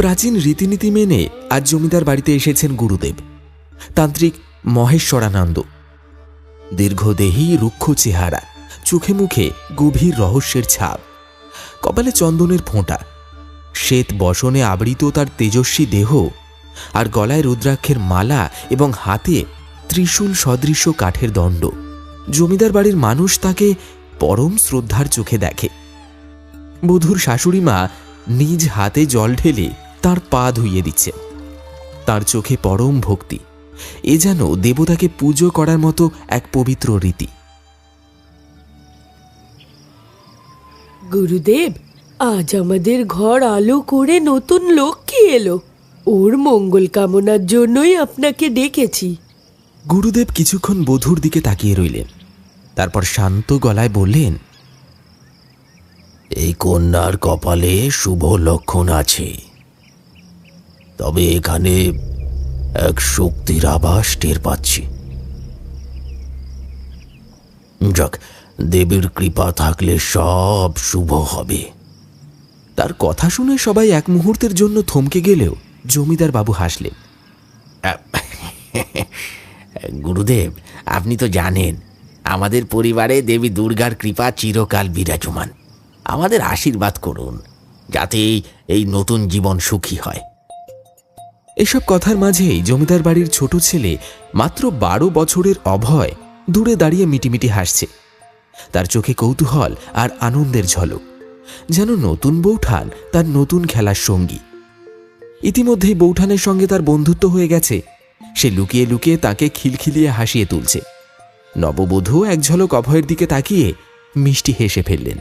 প্রাচীন রীতিনীতি মেনে আজ জমিদার বাড়িতে এসেছেন গুরুদেব তান্ত্রিক মহেশ্বরানন্দ। দীর্ঘদেহী, রুক্ষ চেহারা, চোখে মুখে গভীর রহস্যের ছাপ, কপালে চন্দনের ফোঁটা, শ্বেত বসনে আবৃত তার তেজস্বী দেহ, আর গলায় রুদ্রাক্ষের মালা এবং হাতে ত্রিশূল সদৃশ্য কাঠের দণ্ড। জমিদার বাড়ির মানুষ তাকে পরম শ্রদ্ধার চোখে দেখে। বধূর শাশুড়ি মা নিজ হাতে জল ঢেলে তার পা ধুইয়ে দিচ্ছে। তার চোখে পরম ভক্তি। এ যেন দেবতাকে পুজো করার মতো এক পবিত্র রীতি। গুরুদেব, আজ আমাদের ঘর আলো করে নতুন লক্ষ্মী এলো। ওর মঙ্গল কামনার জন্যই আপনাকে ডেকেছি। গুরুদেব কিছুক্ষণ বধূর দিকে তাকিয়ে রইলেন, তারপর শান্ত গলায় বললেন, এই কন্যার কপালে শুভ লক্ষণ আছে, তবে এখানে এক শক্তির আভাস টের পাচ্ছি। যাক, দেবীর কৃপা থাকলে সব শুভ হবে। তার কথা শুনে সবাই এক মুহূর্তের জন্য থমকে গেলেও জমিদার বাবু হাসলেন। গুরুদেব, আপনি তো জানেন আমাদের পরিবারে দেবী দুর্গার কৃপা চিরকাল বিরাজমান। আমাদের আশীর্বাদ করুন যাতে এই নতুন জীবন সুখী হয়। এসব কথার মাঝেই জমিদার বাড়ির ছোট ছেলে মাত্র 12 বছরের অভয় দূরে দাঁড়িয়ে মিটিমিটি হাসছে। তার চোখে কৌতূহল আর আনন্দের ঝলক, যেন নতুন বৌঠান তার নতুন খেলার সঙ্গী। ইতিমধ্যেই বৌঠানের সঙ্গে তার বন্ধুত্ব হয়ে গেছে। সে লুকিয়ে লুকিয়ে তাকে খিলখিলিয়ে হাসিয়ে তুলছে। নববধূ এক ঝলক অভয়ের দিকে তাকিয়ে মিষ্টি হেসে ফেললেন।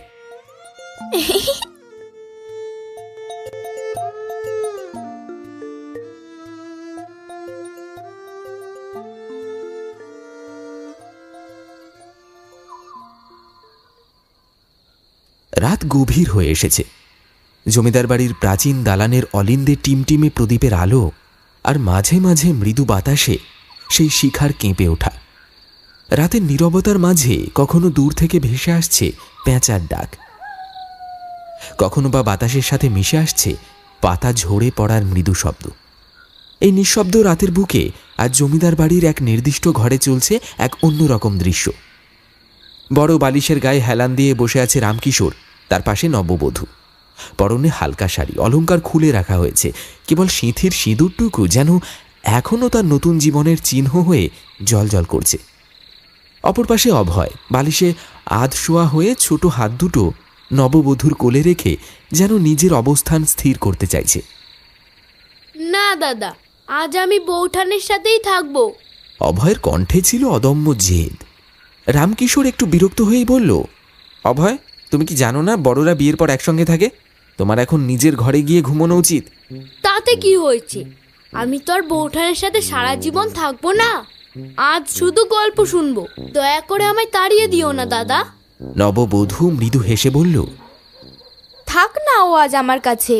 রাত গভীর হয়ে এসেছে। জমিদার বাড়ির প্রাচীন দালানের অলিন্দে টিমটিমে প্রদীপের আলো, আর মাঝে মাঝে মৃদু বাতাসে সেই শিখার কেঁপে ওঠা। রাতের নীরবতার মাঝে কখনো দূর থেকে ভেসে আসছে পেঁচার ডাক, কখনো বা বাতাসের সাথে মিশে আসছে পাতা ঝরে পড়ার মৃদু শব্দ। এই নিঃশব্দ রাতের বুকে আজ জমিদার বাড়ির এক নির্দিষ্ট ঘরে চলছে এক অন্যরকম দৃশ্য। বড় বালিশের গায়ে হেলান দিয়ে বসে আছে রামকিশোর, তার পাশে নববধূ। পরনে হালকা শাড়ি, অলংকার খুলে রাখা হয়েছে, কেবল সিঁথির সিঁদুরটুকু যেন এখনও তার নতুন জীবনের চিহ্ন হয়ে জ্বলজ্বল করছে। অপর পাশে অভয় বালিশে আধশোয়া হয়ে ছোট হাত দুটো নববধূর কোলে রেখে যেন নিজের অবস্থান স্থির করতে চাইছে। না দাদা, আজ আমি বৌঠানের সাথেই থাকবো। অভয়ের কণ্ঠে ছিল অদম্য জেদ। রামকিশোর একটু বিরক্ত হয়েই বলল, অভয়, তুমি কি জানো না বড়রা বিয়ের পর একসঙ্গে থাকে? তোমার এখন নিজের ঘরে গিয়ে ঘুমানো উচিত। তাতে কি হয়েছে? আমি তো আর বৌঠানের সাথে সারা জীবন থাকবো না। আজ শুধু গল্প শুনবো। দয়া করে আমায় তাড়িয়ে দিও না দাদা। নববধূ মৃদু হেসে বলল, থাক না ও আজ আমার কাছে।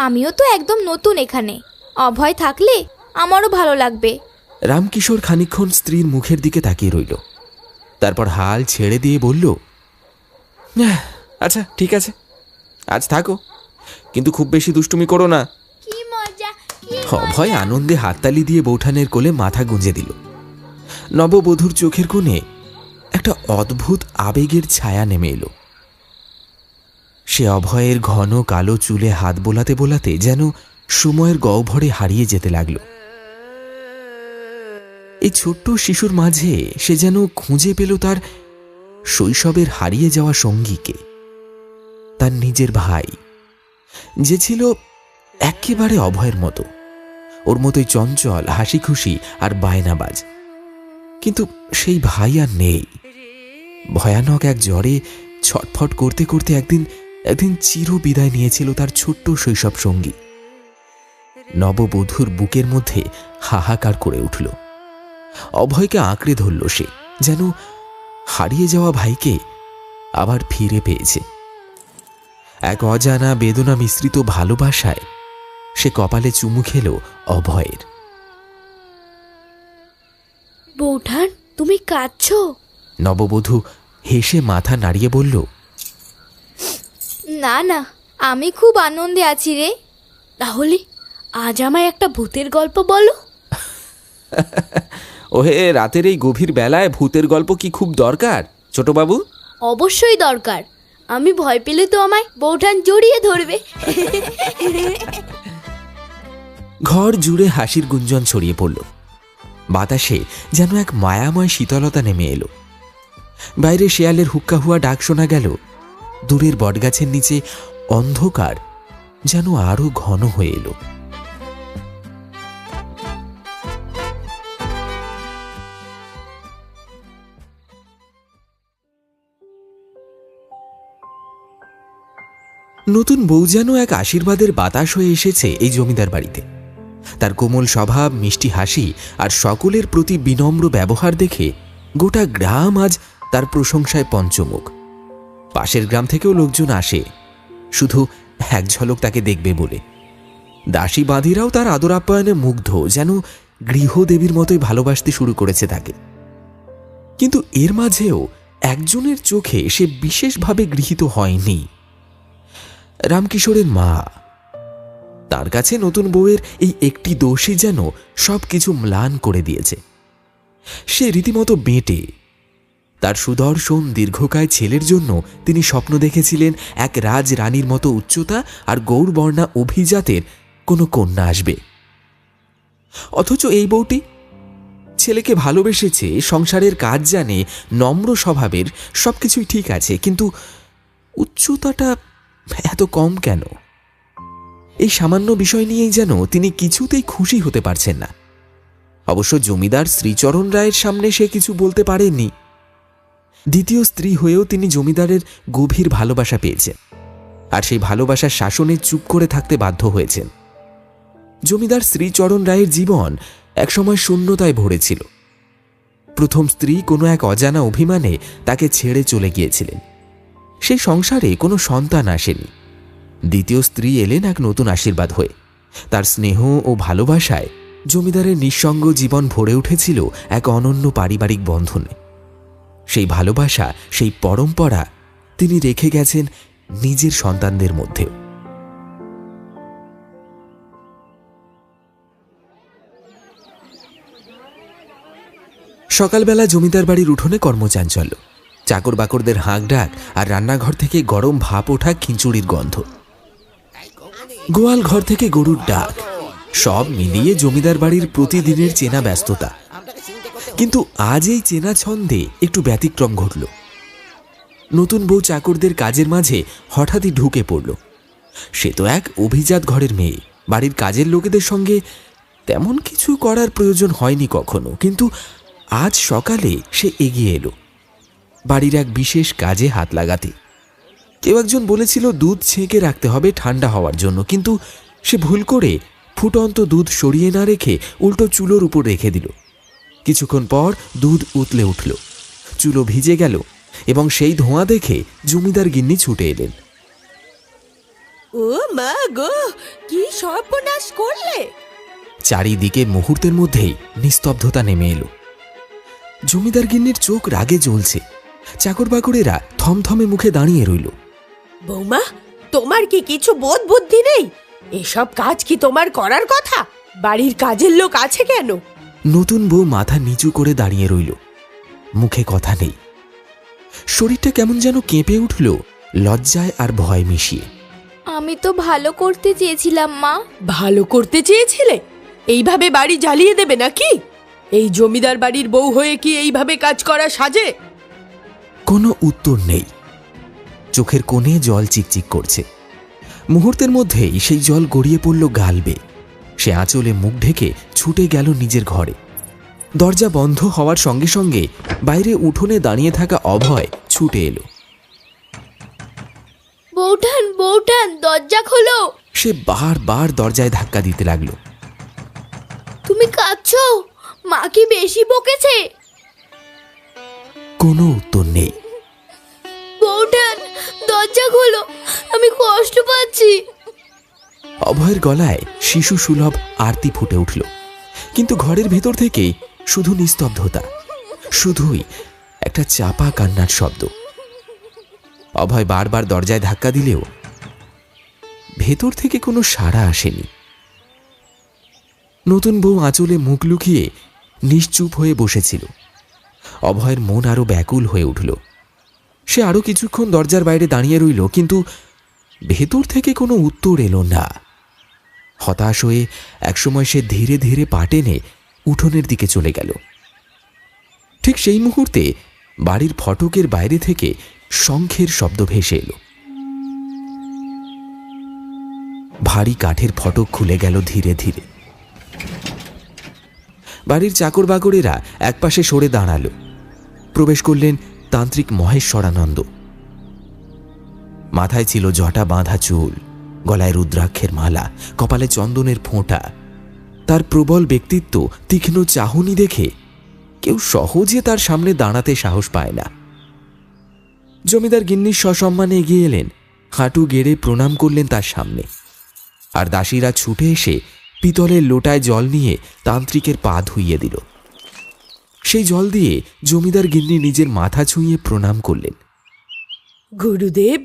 আমিও তো একদম নতুন এখানে। অভয় থাকলে আমারও ভালো লাগবে। রামকিশোর খানিকক্ষণ স্ত্রীর মুখের দিকে তাকিয়ে রইল, তারপর হাল ছেড়ে দিয়ে বলল, আচ্ছা ঠিক আছে, আজ থাকো, কিন্তু খুব বেশি দুষ্টুমি করো না। কি মজা! অভয় আনন্দে হাততালি দিয়ে বৌঠানের কোলে মাথা গুঁজে দিল। নববধূর চোখের কোণে একটা অদ্ভুত আবেগের ছায়া নেমে এলো। সে অভয়ের ঘন কালো চুলে হাত বোলাতে বোলাতে যেন সময়ের গহ্বরে হারিয়ে যেতে লাগল। এই ছোট্ট শিশুর মাঝে সে যেন খুঁজে পেল তার শৈশবের হারিয়ে যাওয়া সঙ্গীকে, তার নিজের ভাই, যে ছিল একেবারে অভয়ের মতো, ওর মতোই চঞ্চল, হাসি খুশি আর বায়নাবাজ। কিন্তু সেই ভাই আর নেই। ভয়ানক এক জ্বরে ছটফট করতে করতে একদিন চির বিদায় নিয়েছিল তার ছোট্ট শৈশব সঙ্গী। নববধূর বুকের মধ্যে হাহাকার করে উঠল। অভয়কে আঁকড়ে ধরল সে, যেন হারিয়ে যাওয়া ভাইকে আবার ফিরে পেয়েছে। এক অজানা বেদনা মিশ্রিত ভালোবাসায় সে কপালে চুমু খেল অভয়ের। বৌঠান, তুমি কাঁদছো? নববধূ হেসে মাথা নাড়িয়ে বলল, না না, আমি খুব আনন্দে আছি রে। তাহলে আজ আমায় একটা ভূতের গল্প বলো। ওহে, রাতের এই গভীর বেলায় ভূতের গল্প কি খুব দরকার ছোটবাবু? অবশ্যই দরকার। আমি ভয় পেলে তো আমায় বৌঠান জড়িয়ে ধরবে। ঘর জুড়ে হাসির গুঞ্জন ছড়িয়ে পড়ল। বাতাসে যেন এক মায়াময় শীতলতা নেমে এলো। বাইরে শেয়ালের হুক্কা হুয়া ডাক শোনা গেল। দূরের বটগাছের নিচে অন্ধকার যেন আরো ঘন হয়ে এলো। নতুন বউ যেন এক আশীর্বাদের বাতাস হয়ে এসেছে এই জমিদার বাড়িতে। তার কোমল স্বভাব, মিষ্টি হাসি আর সকলের প্রতি বিনম্র ব্যবহার দেখে গোটা গ্রাম আজ তার প্রশংসায় পঞ্চমুখ। পাশের গ্রাম থেকেও লোকজন আসে শুধু এক ঝলক তাকে দেখবে বলে। দাসী বাঁধিরাও তার আদর আপ্যায়নে মুগ্ধ, যেন গৃহদেবীর মতোই ভালোবাসতে শুরু করেছে তাকে। কিন্তু এর মাঝেও একজনের চোখে সে বিশেষভাবে গৃহীত হয়নি, রামকিশোরের মা। তার কাছে নতুন বউয়ের এই একটি দোষই যেন সবকিছু ম্লান করে দিয়েছে। সে রীতিমতো বেঁটে। তার সুদর্শন দীর্ঘকায় ছেলের জন্য তিনি স্বপ্ন দেখেছিলেন এক রাজরানীর মতো উচ্চতা আর গৌরবর্ণা অভিজাতের কোনো কন্যা আসবে। অথচ এই বউটি ছেলেকে ভালোবেসেছে, সংসারের কাজ জানে, নম্র স্বভাবের, সবকিছুই ঠিক আছে, কিন্তু উচ্চতাটা এত কম কেন? এই সামান্য বিষয় নিয়েই যেন তিনি কিছুতেই খুশি হতে পারছেন না। অবশ্য জমিদার শ্রীচরণ রায়ের সামনে সে কিছু বলতে পারেননি। দ্বিতীয় স্ত্রী হয়েও তিনি জমিদারের গভীর ভালোবাসা পেয়েছেন, আর সেই ভালোবাসার শাসনে চুপ করে থাকতে বাধ্য হয়েছেন। জমিদার শ্রীচরণ রায়ের জীবন একসময় শূন্যতায় ভরেছিল। প্রথম স্ত্রী কোনো এক অজানা অভিমানে তাকে ছেড়ে চলে গিয়েছিলেন। সেই সংসারে কোনো সন্তান আসেনি। দ্বিতীয় স্ত্রী এলেন এক নতুন আশীর্বাদ হয়ে। তার স্নেহ ও ভালোবাসায় জমিদারের নিঃসঙ্গ জীবন ভরে উঠেছিল এক অনন্য পারিবারিক বন্ধনে। সেই ভালোবাসা, সেই পরম্পরা তিনি রেখে গেছেন নিজের সন্তানদের মধ্যেও। সকালবেলা জমিদার বাড়ির উঠোনে কর্মচাঞ্চল্য, চাকর বাকরদের হাঁক ডাক আর রান্নাঘর থেকে গরম ভাপ ওঠা খিচুড়ির গন্ধ। গোয়াল ঘর থেকে গরুর ডাক, সব মিলিয়ে জমিদার বাড়ির প্রতিদিনের চেনা ব্যস্ততা। কিন্তু আজ এই চেনা ছন্দে একটু ব্যতিক্রম ঘটল। নতুন বউ চাকরদের কাজের মাঝে হঠাৎই ঢুকে পড়ল। সে তো এক অভিজাত ঘরের মেয়ে, বাড়ির কাজের লোকেদের সঙ্গে তেমন কিছু করার প্রয়োজন হয়নি কখনো, কিন্তু আজ সকালে সে এগিয়ে এলো বাড়ির এক বিশেষ কাজে হাত লাগাতে। কেউ একজন বলেছিল দুধ ছেঁকে রাখতে হবে ঠান্ডা হওয়ার জন্য, কিন্তু সে ভুল করে ফুটন্ত দুধ সরিয়ে না রেখে উল্টো চুলোর উপর রেখে দিল। কিছুক্ষণ পর দুধ উতলে উঠল, চুলো ভিজে গেল এবং সেই ধোঁয়া দেখে জমিদার গিন্নি ছুটে এলেন। ও মা গো, কি সর্বনাশ করলে! চারিদিকে মুহূর্তের মধ্যেই নিস্তব্ধতা নেমে এলো। জমিদার গিন্নির চোখ রাগে জ্বলছে। চাকর বাকরেরা থমথমে মুখে দাঁড়িয়ে রইল। বৌমা, তোমার কি কিছু বোধ বুদ্ধি নেই? এসব কাজ কি তোমার করার কথা? বাড়ির কাজের লোক আছে কেন? নতুন বউ মাথা নিচু করে দাঁড়িয়ে রইল, মুখে কথা নেই। শরীরটা কেমন যেন কেঁপে উঠল লজ্জায় আর ভয় মিশিয়ে। আমি তো ভালো করতে চেয়েছিলাম মা। ভালো করতে চেয়েছিলে? এইভাবে বাড়ি জ্বালিয়ে দেবে নাকি? এই জমিদার বাড়ির বউ হয়ে কি এইভাবে কাজ করা সাজে? কোনো উত্তর নেই। চোখের কোণে জল চিকচিক করছে। মুহূর্তের মধ্যেই সেই জল গড়িয়ে পড়ল গাল বেয়ে। সে আঁচলে মুখ ঢেকে ছুটে গেল নিজের ঘরে। দরজা বন্ধ হওয়ার সঙ্গে সঙ্গে বাইরে উঠোনে দাঁড়িয়ে থাকা অভয় ছুটে এলো। বৌঠান, বৌঠান, দরজা খোলো। সে বারবার দরজায় ধাক্কা দিতে লাগলো। তুমি কাঁদছো? মা কি বেশি বকেছে? কোনো উত্তর নেই। বৌঠান, দরজা খোলো, আমি কষ্ট পাচ্ছি। অভয়ের গলায় শিশু সুলভ আরতি ফুটে উঠল, কিন্তু ঘরের ভেতর থেকে শুধু নিস্তব্ধতা, শুধুই একটা চাপা কান্নার শব্দ। অভয় বারবার দরজায় ধাক্কা দিলেও ভেতর থেকে কোনো সাড়া আসেনি। নতুন বউ আঁচলে মুখ লুকিয়ে নিশ্চুপ হয়ে বসেছিল। অভয়ের মন আরো ব্যাকুল হয়ে উঠল। সে আরো কিছুক্ষণ দরজার বাইরে দাঁড়িয়ে রইল, কিন্তু ভেতর থেকে কোনো উত্তর এলো না। হতাশ হয়ে একসময় সে ধীরে ধীরে পা টেনে উঠোনের দিকে চলে গেল। ঠিক সেই মুহূর্তে বাড়ির ফটকের বাইরে থেকে শঙ্খের শব্দ ভেসে এলো। ভারী কাঠের ফটক খুলে গেল ধীরে ধীরে। বাড়ির চাকর বাকরেরা একপাশে সরে দাঁড়ালো। প্রবেশ করলেন তান্ত্রিক মহেশ্বরানন্দ। মাথায় ছিল জটা বাঁধা চুল, গলায় রুদ্রাক্ষের মালা, কপালে চন্দনের ফোঁটা। তার প্রবল ব্যক্তিত্ব, তীক্ষ্ণ চাহনি দেখে কেউ সহজে তার সামনে দাঁড়াতে সাহস পায় না। জমিদার গিন্নি সসম্মানে এগিয়ে এলেন, হাঁটু গেড়ে প্রণাম করলেন তার সামনে। আর দাসীরা ছুটে এসে পিতলের লোটায় জল নিয়ে তান্ত্রিকের পা ধুইয়ে দিল। সেই জল দিয়ে জমিদার গিন্নি নিজের মাথা ছুঁয়ে প্রণাম করলেন। গুরুদেব,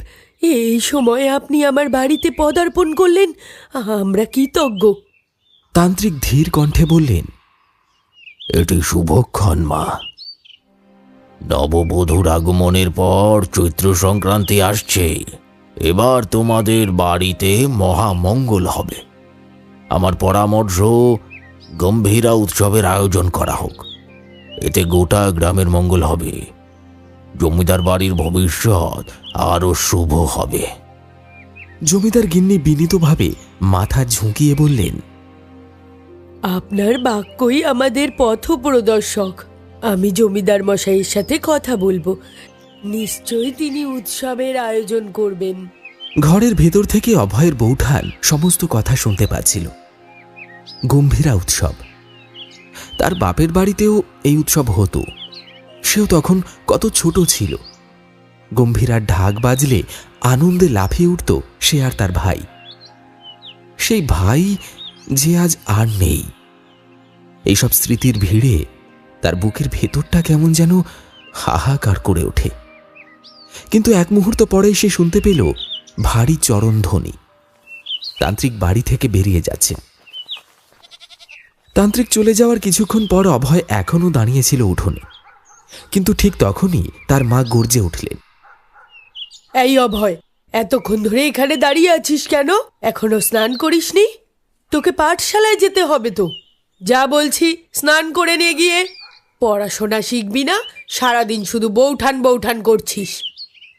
এই সময় আপনি আমার বাড়িতে পদার্পণ করলেন, আমরা কৃতজ্ঞ। তান্ত্রিক ধীর কণ্ঠে বললেন, এটি শুভক্ষণ মা। নববধূর আগমনের পর চৈত্র সংক্রান্তি আসছে। এবার তোমাদের বাড়িতে মহামঙ্গল হবে। আমার পরামর্শ, গম্ভীরা উৎসবের আয়োজন করা হোক। এতে গোটা গ্রামের মঙ্গল হবে। জমিদার বাড়ির ভবিষ্যৎ আরো শুভ হবে। জমিদার গিন্নি বিনীতভাবে মাথা ঝুঁকিয়ে বললেন, আপনার বাক্যই আমাদের পথ প্রদর্শক। আমি জমিদার মশাইয়ের সাথে কথা বলবো, নিশ্চয়ই তিনি উৎসবের আয়োজন করবেন। ঘরের ভেতর থেকে অভয়ের বৌঠান সমস্ত কথা শুনতে পাচ্ছিল। গম্ভীরা উৎসব। তার বাপের বাড়িতেও এই উৎসব হতো। সেও তখন কত ছোট ছিল। গম্ভীরার ঢাক বাজলে আনন্দে লাফিয়ে উঠত সে আর তার ভাই। সেই ভাই যে আজ আর নেই। এইসব স্মৃতির ভিড়ে তার বুকের ভেতরটা কেমন যেন হাহাকার করে ওঠে। কিন্তু এক মুহূর্ত পরেই সে শুনতে পেল ভারী চরণধ্বনি। তান্ত্রিক বাড়ি থেকে বেরিয়ে যাচ্ছে। তান্ত্রিক চলে যাওয়ার কিছুক্ষণ পর অভয় এখনো দাঁড়িয়েছিল উঠোনে। কিন্তু ঠিক তখনই তার মা গর্জে উঠলেন, এই অভয়, এতক্ষণ ধরে এখানে দাঁড়িয়ে আছিস কেন? এখনো স্নান করিসনি? তোকে পাঠশালায় যেতে হবে তো। যা বলছি, স্নান করে নিয়ে গিয়ে। পড়াশোনা শিখবি না, সারাদিন শুধু বৌঠান বৌঠান করছিস।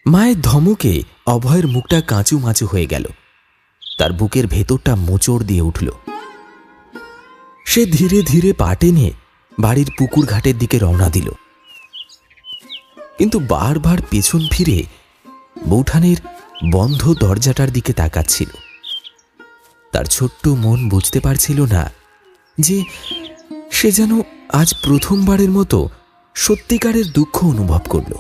মায়ের ধমকে অভয়ের মুখটা কাঁচু মাচু হয়ে গেল। তার বুকের ভেতরটা মোচড় দিয়ে উঠল। সে ধীরে ধীরে পা টেনে বাড়ির পুকুর ঘাটের দিকে রওনা দিল। কিন্তু বারবার পেছন ফিরে বৌঠানের বন্ধ দরজাটার দিকে তাকাচ্ছিল। তার ছোট্ট মন বুঝতে পারছিল না যে সে যেন আজ প্রথমবারের মতো সত্যিকারের দুঃখ অনুভব করল।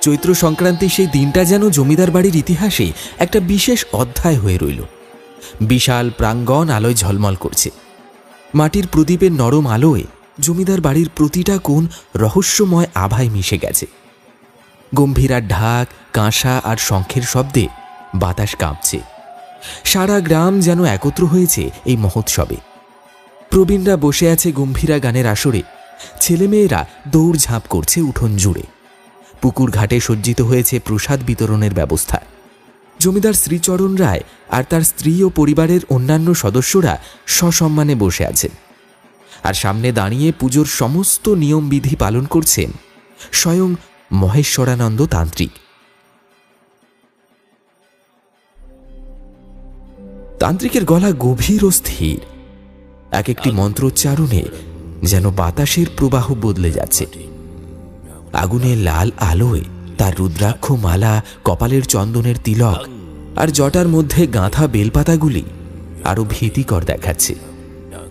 চৈত্র সংক্রান্তির সেই দিনটা যেন জমিদার বাড়ির ইতিহাসে একটা বিশেষ অধ্যায় হয়ে রইল। বিশাল প্রাঙ্গণ আলোয় ঝলমল করছে। মাটির প্রদীপের নরম আলোয় জমিদার বাড়ির প্রতিটা কোণ রহস্যময় আভায় মিশে গেছে। গম্ভীরার ঢাক, কাঁসা আর শঙ্খের শব্দে বাতাস কাঁপছে। সারা গ্রাম যেন একত্র হয়েছে এই মহোৎসবে। প্রবীণরা বসে আছে গম্ভীরা গানের আসরে, ছেলেমেয়েরা দৌড়ঝাঁপ করছে উঠোন জুড়ে। পুকুর ঘাটে সজ্জিত হয়েছে প্রসাদ বিতরণের ব্যবস্থা। জমিদার শ্রীচরণ রায় আর তার স্ত্রী ও পরিবারের অন্যান্য সদস্যরা সসম্মানে বসে আছেন। আর সামনে দাঁড়িয়ে পুজোর সমস্ত নিয়মবিধি পালন করছেন স্বয়ং মহেশ্বরানন্দ তান্ত্রিক। তান্ত্রিকের গলা গভীর ও স্থির। এক একটি মন্ত্রোচ্চারণে যেন বাতাসের প্রবাহ বদলে যাচ্ছে। আগুনের লাল আলোয় তার রুদ্রাক্ষ মালা, কপালের চন্দনের তিলক আর জটার মধ্যে গাঁথা বেলপাতাগুলি আরো ভীতিকর দেখাচ্ছে।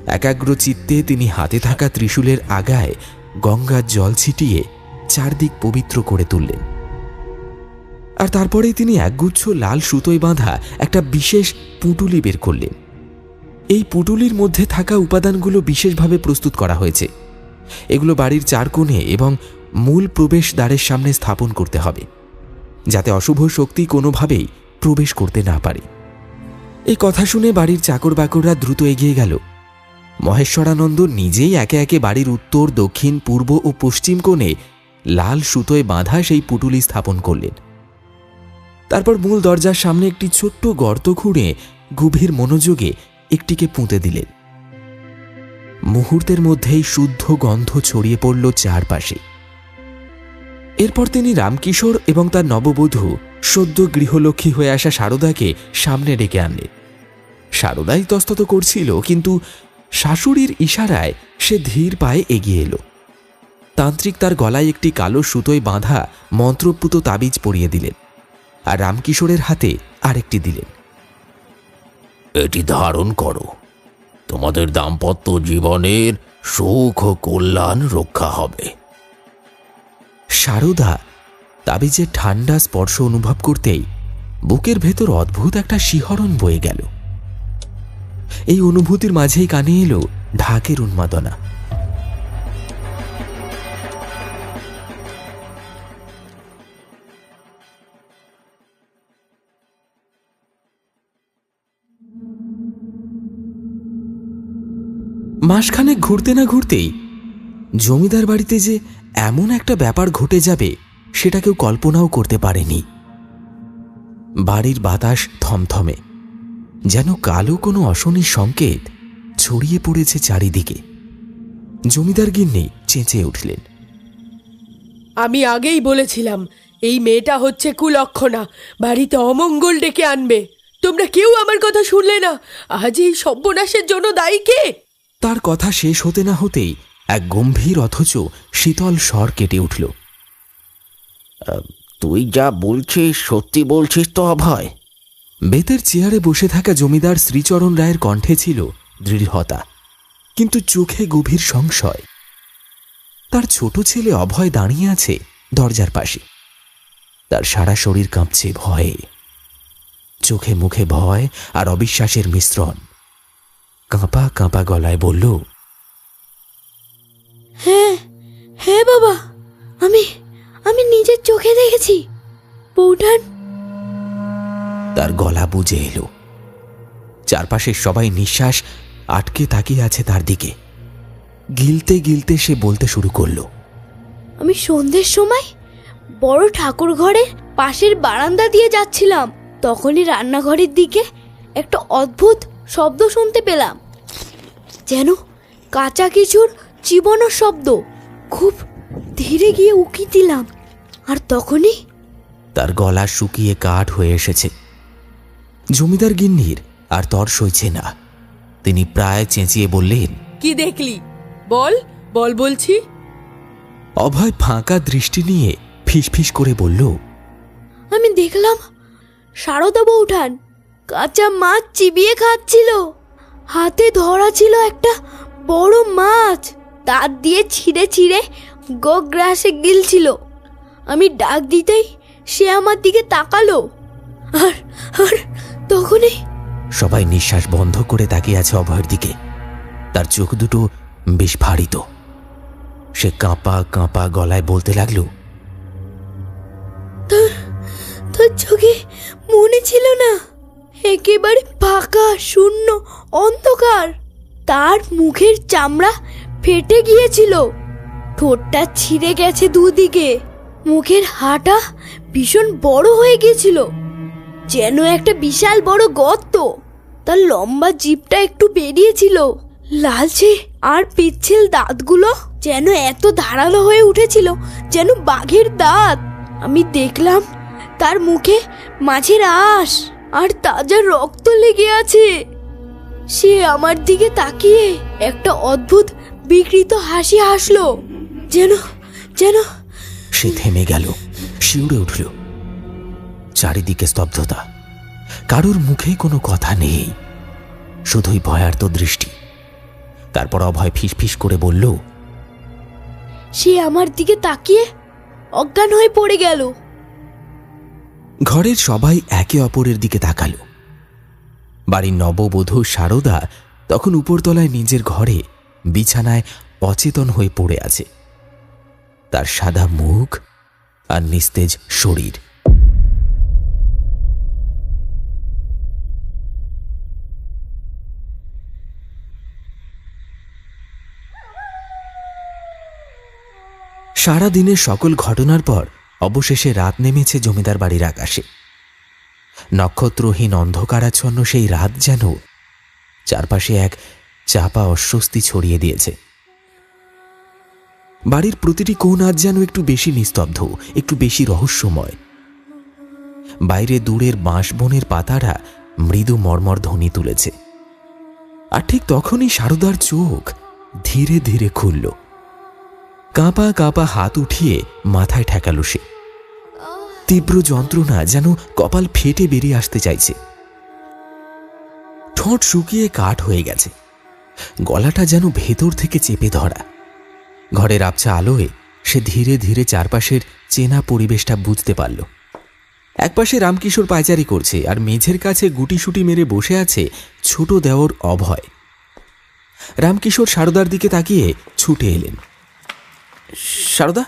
একাগ্র চিত্তে তিনি হাতে থাকা ত্রিশূলের আগায় গঙ্গার জল ছিটিয়ে চারদিক পবিত্র করে তুললেন। আর তারপরে তিনি একগুচ্ছ লাল সুতোয় বাঁধা একটা বিশেষ পুঁটুলি বের করলেন। এই পুটুলির মধ্যে থাকা উপাদানগুলো বিশেষভাবে প্রস্তুত করা হয়েছে। এগুলো বাড়ির চার কোণে এবং মূল প্রবেশ দ্বারের সামনে স্থাপন করতে হবে, যাতে অশুভ শক্তি কোনোভাবেই প্রবেশ করতে না পারে। এই কথা শুনে বাড়ির চাকর বাকররা দ্রুত এগিয়ে গেল। মহেশ্বরানন্দ নিজেই একে একে বাড়ির উত্তর, দক্ষিণ, পূর্ব ও পশ্চিম কোণে লাল সুতোয় বাঁধা সেই পুটুলি স্থাপন করলেন। তারপর মূল দরজার সামনে একটি ছোট্ট গর্ত খুঁড়ে গভীর মনোযোগে একটিকে পুঁতে দিলেন। মুহূর্তের মধ্যেই শুদ্ধ গন্ধ ছড়িয়ে পড়ল চারপাশে। এরপর তিনি রামকিশোর এবং তার নববধূ সদ্য গৃহলক্ষ্মী হয়ে আসা শারদাকে সামনে ডেকে আনলেন। শারদা ইতস্তত করছিল, কিন্তু শাশুড়ির ইশারায় সে ধীর পায়ে এগিয়ে এলো। তান্ত্রিক তার গলায় একটি কালো সুতোয় বাঁধা মন্ত্রপুত তাবিজ পরিয়ে দিলেন, আর রামকিশোরের হাতে আরেকটি দিলেন। এটি ধারণ করো, তোমাদের দাম্পত্য জীবনের সুখ ও কল্যাণ রক্ষা হবে। শারদা তাবিজের ঠান্ডা স্পর্শ অনুভব করতেই বুকের ভেতর অদ্ভুত একটা শিহরণ বয়ে গেল। এই অনুভূতির মাঝেই কানে এলো ঢাকের উন্মাদনা। মাসখানেক ঘুরতে না ঘুরতেই জমিদার বাড়িতে যে এমন একটা ব্যাপার ঘটে যাবে সেটা কেউ কল্পনাও করতে পারেনি। বাড়ির বাতাস থমথমে, যেন কালো কোনো অশনির সংকেত ছড়িয়ে পড়েছে চারিদিকে। জমিদার গিন্নি চেঁচিয়ে উঠলেন, আমি আগেই বলেছিলাম এই মেয়েটা হচ্ছে কুলক্ষণা, বাড়িতে অমঙ্গল ডেকে আনবে। তোমরা কেউ আমার কথা শুনলে না। আজ এই সর্বনাশের জন্য দায়ী কে? তার কথা শেষ হতে না হতেই এক গম্ভীর অথচ শীতল স্বর কেটে উঠল। তুই যা বলছিস সত্যি বলছিস তো অভয়? বেতের চেয়ারে বসে থাকা জমিদার শ্রীচরণ রায়ের কণ্ঠে ছিল দৃঢ়তা, কিন্তু চোখে গভীর সংশয়। তার ছোট ছেলে অভয় দাঁড়িয়ে আছে দরজার পাশে। তার সারা শরীর কাঁপছে ভয়ে, চোখে মুখে ভয় আর অবিশ্বাসের মিশ্রণ। কাঁপা কাঁপা গলায় বলল, হ্যাঁ হ্যাঁ বাবা, আমি নিজের চোখে দেখেছি। বৌঠান। তার গলা বুঝে এলো। চারপাশের সবাই নিঃশ্বাস আটকে তাকিয়ে আছে তার দিকে। গিলতে গিলতে সে বলতে শুরু করলো, আমি সন্ধ্যের সময় বড় ঠাকুর ঘরের পাশের বারান্দা দিয়ে যাচ্ছিলাম, তখনই রান্নাঘরের দিকে একটা অদ্ভুত শব্দ শুনতে পেলাম, যেন কাঁচা কিছুর চিবানোর শব্দ। খুব ধীরে গিয়ে উকি দিলাম, আর তখনই তার গলা শুকিয়ে কাঠ হয়ে এসেছে। জমিদার গিন্নির আর তর সইছে না। তিনি প্রায় চেঁচিয়ে বললেন, কি দেখলি? বল বল বলছি। অভয় ফাঁকা দৃষ্টি নিয়ে ফিসফিস করে বলল, আমি দেখলাম শারদা বৌঠান কাঁচা মাছ চিবিয়ে খাচ্ছিল। হাতে ধরা ছিল একটা বড় মাছ, দাঁত দিয়ে ছিঁড়ে ছিঁড়ে গ্রাসে গিলছিল। আমি ডাক দিতেই সে আমার দিকে তাকালো, আর আর তখনই সবাই নিঃশ্বাস বন্ধ করে তাকিয়ে আছে অভয়ের দিকে। তার চোখ দুটো বেশ ভারিত। সে কাঁপা কাঁপা গলায় বলতে লাগলো, তোর চোখে মনে ছিল না? একেবারে ফাঁকা, শূন্য, অন্ধকার। তার মুখের চামড়া ফেটে গিয়েছিল, ঠোঁটটা ছিঁড়ে গেছে দুদিকে, মুখের হাঁটা ভীষণ বড় হয়ে গিয়েছিল, যেন একটা বিশাল বড় গর্ত। তার লম্বা জিভটা একটু বেরিয়েছিল, লালচে আর পিচ্ছিল দাঁতগুলো যেন এত ধারালো হয়ে উঠেছিল, যেন বাঘের দাঁত। আমি দেখলাম তার মুখে মাছের আঁশ আর তাজা রক্ত লেগে আছে। সে আমার দিকে তাকিয়ে একটা অদ্ভুত বিকৃত হাসি হাসলো, যেন যেন সে থেমে গেল, শিউরে উঠল। চারিদিকে স্তব্ধতা, কারোর মুখে কোনো কথা নেই, শুধুই ভয়ার্ত দৃষ্টি। তারপর অভয় ফিসফিস করে বলল, সে আমার দিকে তাকিয়ে অজ্ঞান হয়ে পড়ে গেল। ঘরের সবাই একে অপরের দিকে তাকালো। বাড়ির নববধূ শারদা তখন উপরতলায় নিজের ঘরে বিছানায় অচেতন হয়ে পড়ে আছে, তার সাদা মুখ আর নিস্তেজ শরীর। সারা দিনের সকল ঘটনার পর অবশেষে রাত নেমেছে জমিদার বাড়ির আকাশে। নক্ষত্রহীন অন্ধকারাচ্ছন্ন সেই রাত যেন চারপাশে এক চাপা অস্বস্তি ছড়িয়ে দিয়েছে। বাড়ির প্রতিটি কোণ আজ যেন একটু বেশি নিস্তব্ধ, একটু বেশি রহস্যময়। বাইরে দূরের বাঁশবনের পাতারা মৃদু মর্মর ধ্বনি তুলেছে। আর ঠিক তখনই সারদার চোখ ধীরে ধীরে খুলল। কাঁপা কাঁপা হাত উঠিয়ে মাথায় ঠেকালো সে। তীব্র যন্ত্রণা যেন কপাল ফেটে বেরিয়ে আসতে চাইছে। ঠোঁট শুকিয়ে কাঠ হয়ে গেছে, গলাটা যেন ভেতর থেকে চেপে ধরা। ঘরের আবছা আলোয় সে ধীরে ধীরে চারপাশের চেনা পরিবেশটা বুঝতে পারল। একপাশে রামকিশোর পায়চারি করছে, আর মেঝের কাছে গুটিসুটি মেরে বসে আছে ছোট দেওর অভয়। রামকিশোর সারদার দিকে তাকিয়ে ছুটে এলেন। সারদা,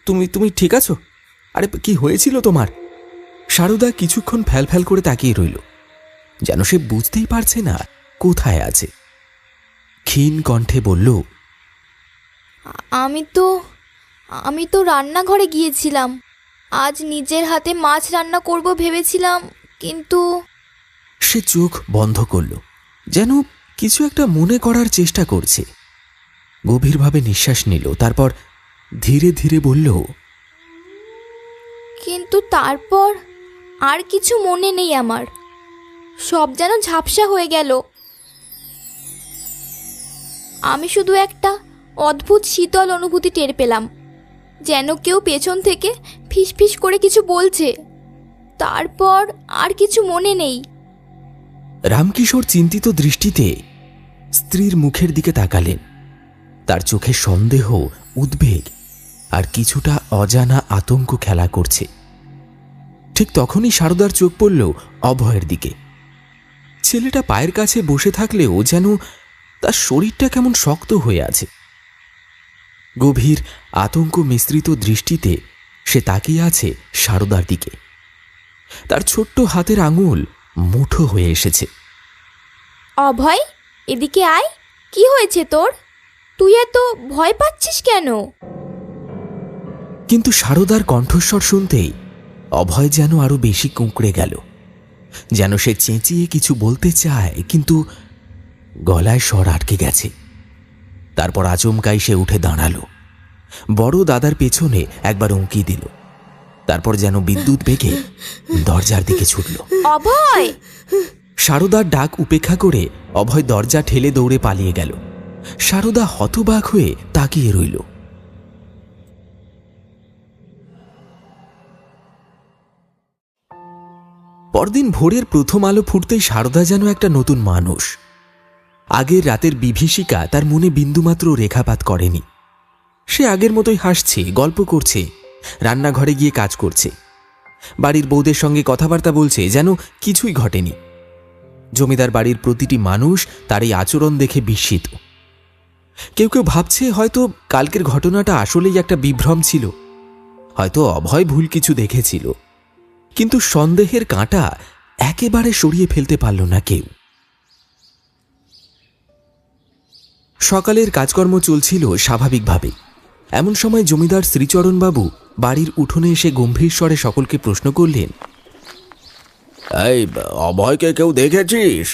তুমি ঠিক আছো? আরে কি হয়েছিল তোমার? সারদা কিছুক্ষণ ফ্যাল করে তাকিয়ে রইল, যেন সে বুঝতেই পারছে না কোথায় আছে। ক্ষীণ কণ্ঠে বলল, আমি তো রান্নাঘরে গিয়েছিলাম। আজ নিজের হাতে মাছ রান্না করব ভেবেছিলাম, কিন্তু... সে চোখ বন্ধ করল, যেন কিছু একটা মনে করার চেষ্টা করছে। গভীরভাবে নিঃশ্বাস নিল, তারপর ধীরে ধীরে বলল, কিন্তু তারপর আর কিছু মনে নেই আমার। সব যেন ঝাপসা হয়ে গেল। আমি শুধু একটা অদ্ভুত শীতল অনুভূতি টের পেলাম, যেন কেউ পেছন থেকে ফিসফিস করে কিছু বলছে। তারপর আর কিছু মনে নেই। রামকিশোর চিন্তিত দৃষ্টিতে স্ত্রীর মুখের দিকে তাকালেন। তার চোখে সন্দেহ, উদ্বেগ আর কিছুটা অজানা আতঙ্ক খেলা করছে। ঠিক তখনই সারদার চোখ পড়ল অভয়ের দিকে। ছেলেটা পায়ের কাছে বসে থাকলেও যেন তার শরীরটা কেমন শক্ত হয়ে আছে। গভীর আতঙ্ক মিশ্রিত দৃষ্টিতে সে তাকিয়ে আছে সারদার দিকে। তার ছোট্ট হাতের আঙুল মুঠো হয়ে এসেছে। অভয়, এদিকে আয়। কি হয়েছে তোর? তুই এত ভয় পাচ্ছিস কেন? কিন্তু সারদার কণ্ঠস্বর শুনতেই অভয় যেন আরো বেশি কুঁকড়ে গেল, যেন সে চেঁচিয়ে কিছু বলতে চায়, কিন্তু গলায় স্বর আটকে গেছে। তারপর আচমকাই সে উঠে দাঁড়ালো, বড় দাদার পেছনে একবার উঁকি দিল, তারপর যেন বিদ্যুৎ বেগে দরজার দিকে ছুটল। অভয়! সারদার ডাক উপেক্ষা করে অভয় দরজা ঠেলে দৌড়ে পালিয়ে গেল। সারদা হতবাক হয়ে তাকিয়ে রইল। পরদিন ভোরের প্রথম আলো ফুটতেই সারদা যেন একটা নতুন মানুষ। আগের রাতের বিভীষিকা তার মনে বিন্দুমাত্র রেখাপাত করেনি। সে আগের মতোই হাসছে, গল্প করছে, রান্নাঘরে গিয়ে কাজ করছে, বাড়ির বউদের সঙ্গে কথাবার্তা বলছে, যেন কিছুই ঘটেনি। জমিদার বাড়ির প্রতিটি মানুষ তার এই আচরণ দেখে বিস্মিত। কেউ কেউ ভাবছে হয়তো কালকের ঘটনাটা আসলেই একটা বিভ্রম ছিল, হয়তো অভয় ভুল কিছু দেখেছিল। কিন্তু সন্দেহের কাঁটা একেবারে সরিয়ে ফেলতে পারল না কেউ। সকালের কাজকর্ম চলছিল স্বাভাবিকভাবে। এমন সময় জমিদার শ্রীচরণবাবু বাড়ির উঠোনে এসে গম্ভীর স্বরে সকলকে প্রশ্ন করলেন, এই অভয়কে কেউ দেখেছিস?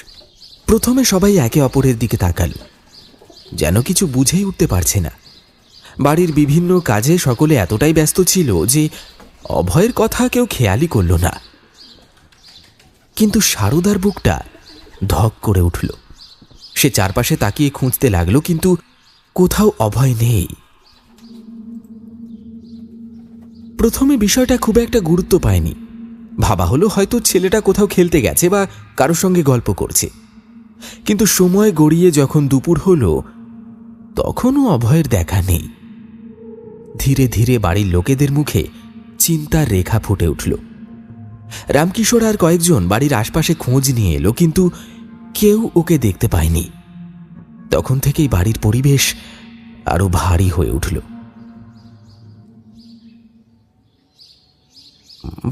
প্রথমে সবাই একে অপরের দিকে তাকাল, যেন কিছু বুঝেই উঠতে পারছে না। বাড়ির বিভিন্ন কাজে সকলে এতটাই ব্যস্ত ছিল যে অভয়ের কথা কেউ খেয়ালই করল না। কিন্তু সারদার বুকটা ধক করে উঠল। সে চারপাশে তাকিয়ে খুঁজতে লাগলো, কিন্তু কোথাও অভয় নেই। প্রথমে বিষয়টা খুব একটা গুরুত্ব পায়নি। ভাবা হলো হয়তো ছেলেটা কোথাও খেলতে গেছে বা কারোর সঙ্গে গল্প করছে। কিন্তু সময় গড়িয়ে যখন দুপুর হলো, তখনও অভয়ের দেখা নেই। ধীরে ধীরে বাড়ির লোকেদের মুখে চিন্তার রেখা ফুটে উঠল। রামকিশোর আর কয়েকজন বাড়ির আশপাশে খোঁজ নিয়ে এলো, কিন্তু কেউ ওকে দেখতে পায়নি। তখন থেকেই বাড়ির পরিবেশ আরো ভারী হয়ে উঠল।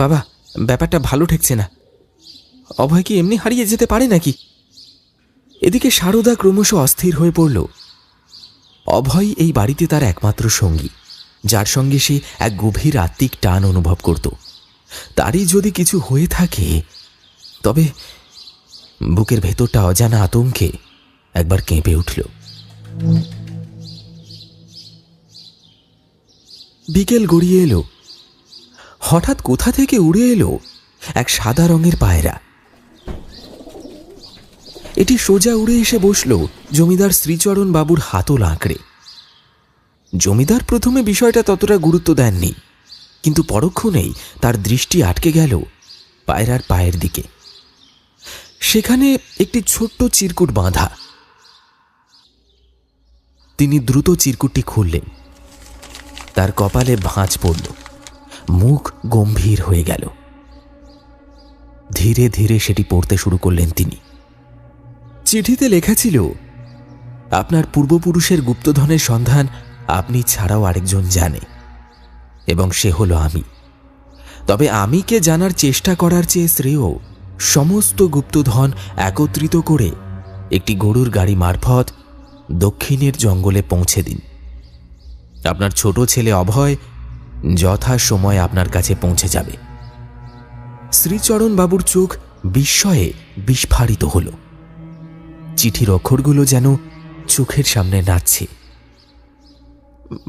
বাবা, ব্যাপারটা ভালো ঠেকছে না। অভয় কি এমনি হারিয়ে যেতে পারে নাকি? এদিকে সারদা ক্রমশ অস্থির হয়ে পড়ল। অভয় এই বাড়িতে তার একমাত্র সঙ্গী, যার সঙ্গে সে এক গভীর আত্মিক টান অনুভব করত। তারই যদি কিছু হয়ে থাকে, তবে বুকের ভেতরটা অজানা আতঙ্কে একবার কেঁপে উঠল। বিকেল গড়িয়ে এলো। হঠাৎ কোথা থেকে উড়ে এলো এক সাদা রঙের পায়রা। এটি সোজা উড়ে এসে বসল জমিদার শ্রীচরণ বাবুর হাতল আঁকড়ে। জমিদার প্রথমে বিষয়টা ততটা গুরুত্ব দেননি, কিন্তু পরক্ষণেই তার দৃষ্টি আটকে গেল পায়রার পায়ের দিকে। সেখানে একটি ছোট্ট চিরকুট বাঁধা। তিনি দ্রুত চিরকুটটি খুললেন। তার কপালে ভাঁজ পড়ল, মুখ গম্ভীর হয়ে গেল। ধীরে ধীরে সেটি পড়তে শুরু করলেন তিনি। চিঠিতে লেখা ছিল, আপনার পূর্বপুরুষের গুপ্তধনের সন্ধান আপনি ছাড়াও আরেকজন জানে, এবং সে হলো আমি। তবে আমি কে জানার চেষ্টা করার চেয়ে শ্রেয় সমস্ত গুপ্তধন একত্রিত করে একটি গরুর গাড়ি মারফত দক্ষিণের জঙ্গলে পৌঁছে দিন। আপনার ছোট ছেলে অভয় যথা সময় আপনার কাছে পৌঁছে যাবে। শ্রীচরণ বাবুর চোখ বিস্ময়ে বিস্ফারিত হল। চিঠির অক্ষরগুলো যেন চোখের সামনে নাচছে।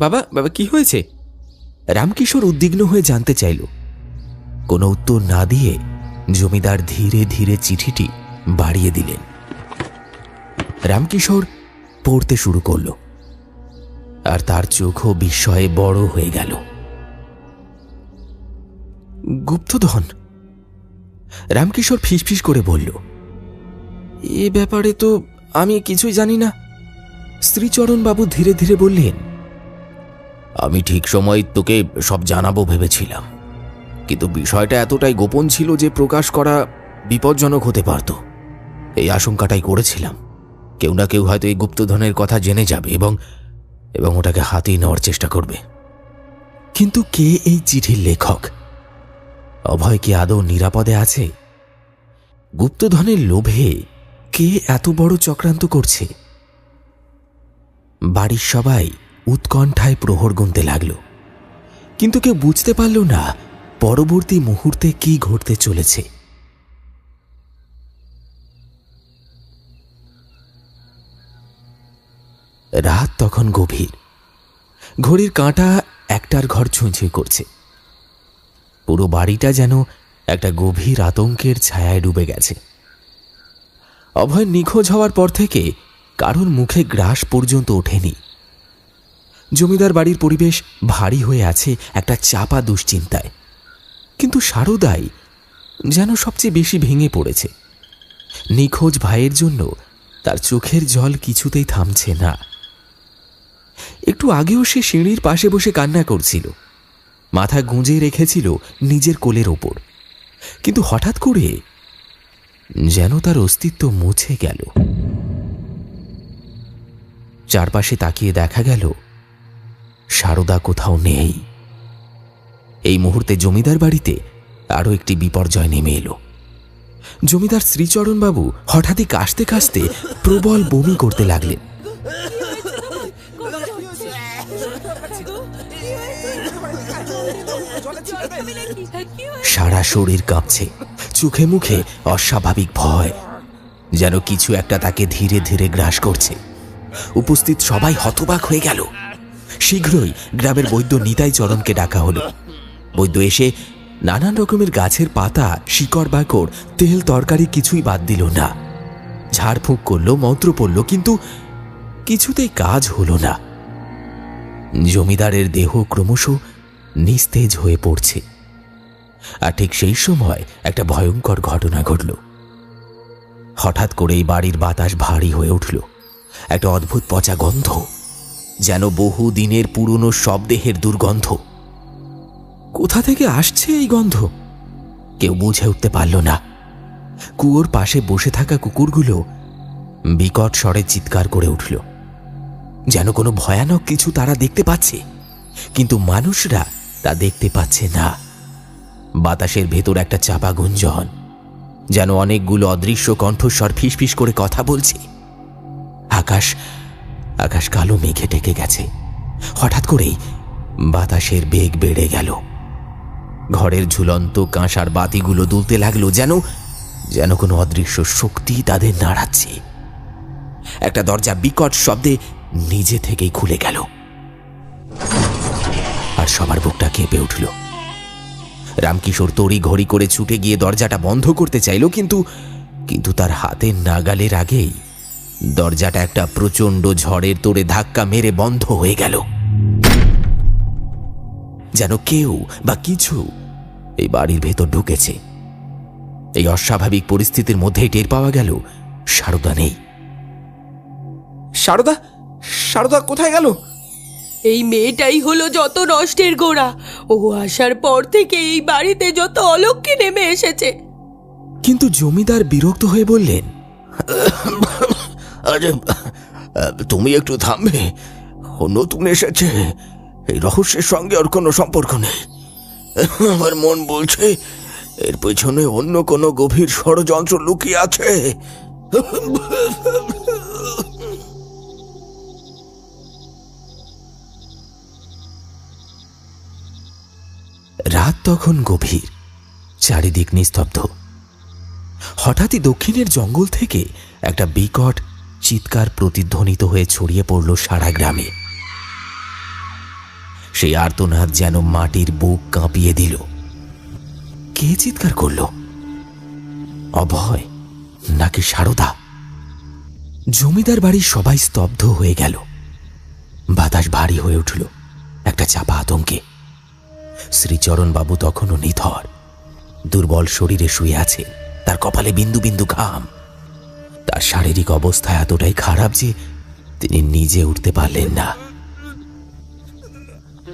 বাবা, বাবা, কি হয়েছে? রামকিশোর উদ্বিগ্ন হয়ে জানতে চাইল। কোনো উত্তর না দিয়ে জমিদার ধীরে ধীরে চিঠিটি বাড়িয়ে দিলেন। রামকিশোর পড়তে শুরু করল, আর তার চোখও বিস্ময়ে বড় হয়ে গেল। গুপ্তধন? রামকিশোর ফিসফিস করে বলল, এ ব্যাপারে তো আমি কিছুই জানি না। শ্রীচরণ বাবু ধীরে ধীরে বললেন, আমি ঠিক সময় তোকে সব জানাবো ভেবেছিলাম, কিন্তু বিষয়টা এতটাই গোপন ছিল যে প্রকাশ করা বিপজ্জনক হতে পারত। এই আশঙ্কাটাই করেছিলাম, কেউ না কেউ হয়তো এই গুপ্তধনের কথা জেনে যাবে এবং ওটাকে হাতিয়ে নেওয়ার চেষ্টা করবে। কিন্তু কে এই চিঠির লেখক? অভয় কি আদৌ নিরাপদে আছে? গুপ্তধনের লোভে কে এত বড় চক্রান্ত করছে? বাড়ির সবাই উৎকণ্ঠায় প্রহর গুনতে লাগল, কিন্তু কেউ বুঝতে পারল না পরবর্তী মুহূর্তে কি ঘটতে চলেছে। রাত তখন গভীর। ঘড়ির কাঁটা একটার ঘর ছুঁই করছে। পুরো বাড়িটা যেন একটা গভীর আতঙ্কের ছায়ায় ডুবে গেছে। অভয় নিখোঁজ হওয়ার পর থেকে কারোর মুখে গ্রাস পর্যন্ত ওঠেনি। জমিদার বাড়ির পরিবেশ ভারী হয়ে আছে একটা চাপা দুশ্চিন্তায়। কিন্তু সারদাই যেন সবচেয়ে বেশি ভেঙে পড়েছে। নিখোঁজ ভাইয়ের জন্য তার চোখের জল কিছুতেই থামছে না। একটু আগেও সে সিঁড়ির পাশে বসে কান্না করছিল, মাথা গুঁজে রেখেছিল নিজের কোলের ওপর। কিন্তু হঠাৎ করে যেন তার অস্তিত্ব মুছে গেল। চারপাশে তাকিয়ে দেখা গেল সারদা কোথাও নেই। এই মুহূর্তে জমিদার বাড়িতে আরো একটি বিপর্যয় নেমে এলো। জমিদার শ্রীচরণ বাবু হঠাৎই কাশতে কাশতে প্রবল বমি করতে লাগলেন। সারা শরীর কাঁপছে, চোখে মুখে অস্বাভাবিক ভয়, যেন কিছু একটা তাকে ধীরে ধীরে গ্রাস করছে। উপস্থিত সবাই হতবাক হয়ে গেল। শীঘ্রই গ্রামের বৈদ্য নিতাই চরণকে ডাকা হলো। বৈদ্য এসে নানান রকমের গাছের পাতা, শিকড় বাকড়, তেল তরকারি কিছুই বাদ দিল না। ঝাড়ফুঁক করলো, মন্ত্র পড়ল, কিন্তু কিছুতেই কাজ হলো না। জমিদারের দেহ ক্রমশ নিস্তেজ হয়ে পড়ছে। আর ঠিক সেই সময় একটা ভয়ঙ্কর ঘটনা ঘটল। হঠাৎ করেই বাড়ির বাতাস ভারী হয়ে উঠল। একটা অদ্ভুত পচা গন্ধ, যেন বহু দিনের পুরনো শবদেহের দুর্গন্ধ। কোথা থেকে আসছে এই গন্ধ কেউ বুঝে উঠতে পারল না। কুয়োর পাশে বসে থাকা কুকুরগুলো বিকট স্বরে চিৎকার করে উঠল, যেন কোনো ভয়ানক কিছু তারা দেখতে পাচ্ছে, কিন্তু মানুষরা তা দেখতে পাচ্ছে না। বাতাসের ভেতর একটা চাপা গুঞ্জন, যেন অনেকগুলো অদৃশ্য কণ্ঠস্বর ফিসফিস করে কথা বলছে। আকাশ আকাশ কালো মেঘে ঢেকে গেছে। হঠাৎ করেই বাতাসের বেগ বেড়ে গেল। ঘরের ঝুলন্ত কাঁসার বাতিগুলো দুলতে লাগলো, যেন যেন কোনো অদৃশ্য শক্তি তাদের নাড়াচ্ছে। একটা দরজা বিকট শব্দে নিজে থেকেই খুলে গেল, আর সবার বুকটা কেঁপে উঠল। রামকিশোর তড়ি ঘড়ি করে ছুটে গিয়ে দরজাটা বন্ধ করতে চাইল, কিন্তু তার হাতের নাগালের আগেই দরজাটা একটা প্রচণ্ড ঝড়ের তোড়ে ধাক্কা মেরে বন্ধ হয়ে গেল। যেন কেউ বা কিছু এই বাড়ির ভেতর ঢুকেছে। এই অস্বাভাবিক পরিস্থিতির মধ্যেই টের পাওয়া গেল সারদা নেই। সারদা, সারদা কোথায় গেল? এই মেয়েটাই হলো যত নষ্টের গোড়া। ও আসার পর থেকে এই বাড়িতে যত অলক্ষ্মী নেমে এসেছে। কিন্তু জমিদার বিরক্ত হয়ে বললেন, আরে তুমি একটু থামবে? ও নতুন এসেছে, এই রহস্যের সঙ্গে ওর কোনো সম্পর্ক নেই। আমার মন বলছে এর পেছনে অন্য কোনো গভীর ষড়যন্ত্র লুকিয়ে আছে। রাত তখন গভীর, চারিদিক নিস্তব্ধ। হঠাৎই দক্ষিণের জঙ্গল থেকে একটা বিকট চিৎকার প্রতিধ্বনিত হয়ে ছড়িয়ে পড়ল সারা গ্রামে। সেই আর্তনাদ যেন মাটির বুক কাঁপিয়ে দিল। কে চিৎকার করল? অভয় নাকি সারদা? জমিদার বাড়ির সবাই স্তব্ধ হয়ে গেল। বাতাস ভারী হয়ে উঠল একটা চাপা আতঙ্কে। শ্রীচরণবাবু তখনও নিথর, দুর্বল শরীরে শুয়ে আছে। তার কপালে বিন্দু বিন্দু ঘাম। তার শারীরিক অবস্থা এতটাই খারাপ যে তিনি নিজে উঠতে পারলেন না।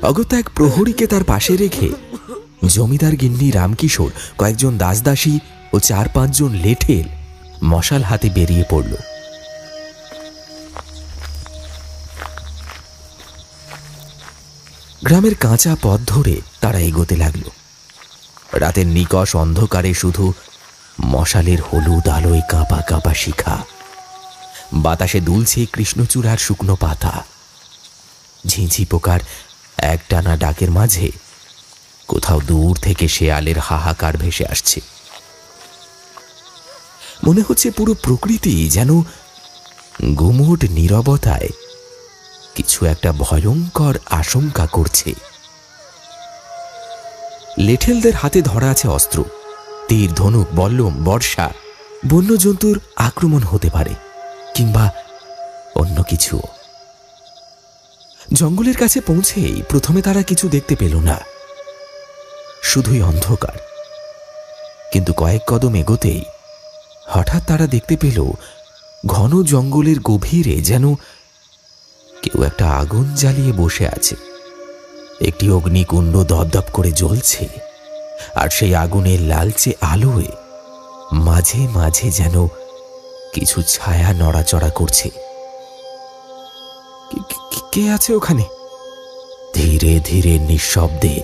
অগত্যা এক প্রহরীকে তার পাশে রেখে জমিদার গিন্নি রামকিশোর, কয়েকজন দাসদাসী ও 4-5 জন লেঠেল মশাল হাতে বেরিয়ে পড়ল। গ্রামের কাঁচা পথ ধরে তারা এগোতে লাগল। রাতের নিকষ অন্ধকারে শুধু মশালের হলুদ আলোয় কাঁপা কাঁপা শিখা। বাতাসে দুলছে কৃষ্ণচূড়ার শুকনো পাতা। ঝিঁঝি পোকার একটানা ডাকের মাঝে কোথাও দূর থেকে শেয়ালের হাহাকার ভেসে আসছে। মনে হচ্ছে পুরো প্রকৃতি যেন গুমোট নীরবতায় কিছু একটা ভয়ঙ্কর আশঙ্কা করছে। লেঠেলদের হাতে ধরা আছে অস্ত্র, তীর, ধনুক, বল্লম, বর্ষা। বন্যজন্তুর আক্রমণ হতে পারে, কিংবা অন্য কিছু। জঙ্গলের কাছে পৌঁছেই প্রথমে তারা কিছু দেখতে পেল না, শুধুই অন্ধকার। কিন্তু কয়েক কদম এগোতেই হঠাৎ তারা দেখতে পেল ঘন জঙ্গলের গভীরে যেন কেউ একটা আগুন জ্বালিয়ে বসে আছে। একটি অগ্নিকুণ্ড দপদপ করে জ্বলছে, আর সেই আগুনের লালচে আলোয় মাঝে মাঝে যেন কিছু ছায়া নড়াচড়া করছে। কে আছে ওখানে? ধীরে ধীরে নিঃশব্দে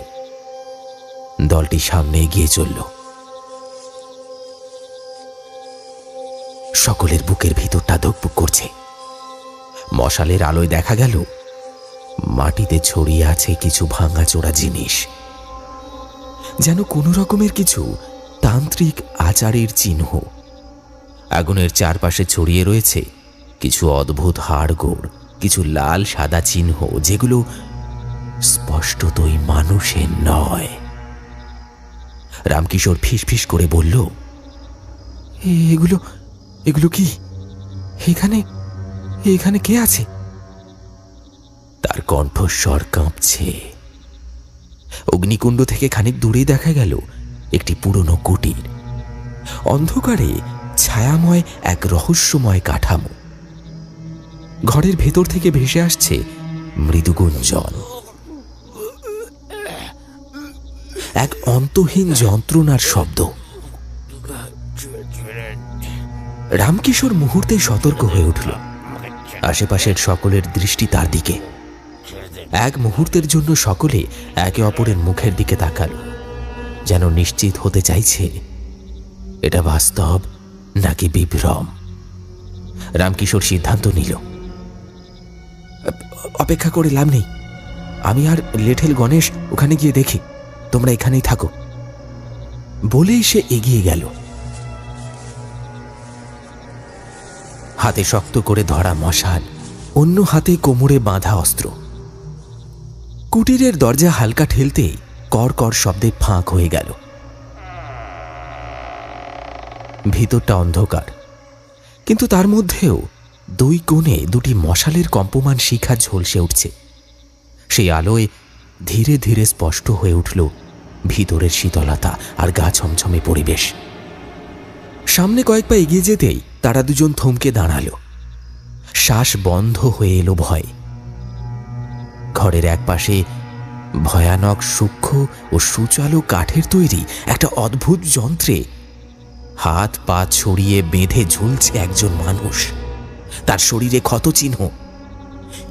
দলটি সামনে এগিয়ে চলল। সকলের বুকের ভিতরটা ধুকপুক করছে। মশালের আলোয় দেখা গেল মাটিতে ছড়িয়ে আছে কিছু ভাঙাচোরা জিনিস, যেন কোনো রকমের কিছু তান্ত্রিক আচারের চিহ্ন। আগুনের চারপাশে ছড়িয়ে রয়েছে কিছু অদ্ভুত হাড়গোড়, কিছু লাল সাদা চিহ্ন, যেগুলো স্পষ্টতই মানুষের নয়। রামকিশোর ফিসফিস করে বলল, এগুলো এগুলো কি? এখানে এখানে কে আছে? তার কণ্ঠস্বর কাঁপছে। অগ্নিকুণ্ড থেকে খানিক দূরে দেখা গেল একটি পুরনো কুটির। অন্ধকারে ছায়াময় এক রহস্যময় কাঠামো। ঘরের ভেতর থেকে ভেসে আসছে মৃদু গুঞ্জন, এক অন্তহীন যন্ত্রণার শব্দ। রামকিশোর মুহূর্তে সতর্ক হয়ে উঠল। আশেপাশের সকলের দৃষ্টি তার দিকে। এক মুহূর্তের জন্য সকলে একে অপরের মুখের দিকে তাকালো, যেন নিশ্চিত হতে চাইছে এটা বাস্তব নাকি বিভ্রম। রামকিশোর সিদ্ধান্ত নিল, অপেক্ষা করে লাভ নেই, আমি আর লেঠেল গণেশ ওখানে গিয়ে দেখি, তোমরা এখানেই থাকো। বলেই সে এগিয়ে গেল। হাতে শক্ত করে ধরা মশাল, অন্য হাতে কোমরে বাঁধা অস্ত্র। কুটিরের দরজা হালকা ঠেলতেই কর কর শব্দে ফাঁক হয়ে গেল। ভিতরটা অন্ধকার, কিন্তু তার মধ্যেও দুই কোণে দুটি মশালের কম্পমান শিখা ঝলসে উঠছে। সেই আলোয় ধীরে ধীরে স্পষ্ট হয়ে উঠল ভিতরের শীতলতা আর গা ছমছমে পরিবেশ। সামনে কয়েক পা এগিয়ে যেতেই তারা দুজন থমকে দাঁড়ালো। শ্বাস বন্ধ হয়ে এলো ভয়। ঘরের একপাশে ভয়ানক সূক্ষ্ম ও সুচালো কাঠের তৈরি একটা অদ্ভুত যন্ত্রে হাত পা ছড়িয়ে বেঁধে ঝুলছে একজন মানুষ। তার শরীরে ক্ষতচিহ্ন,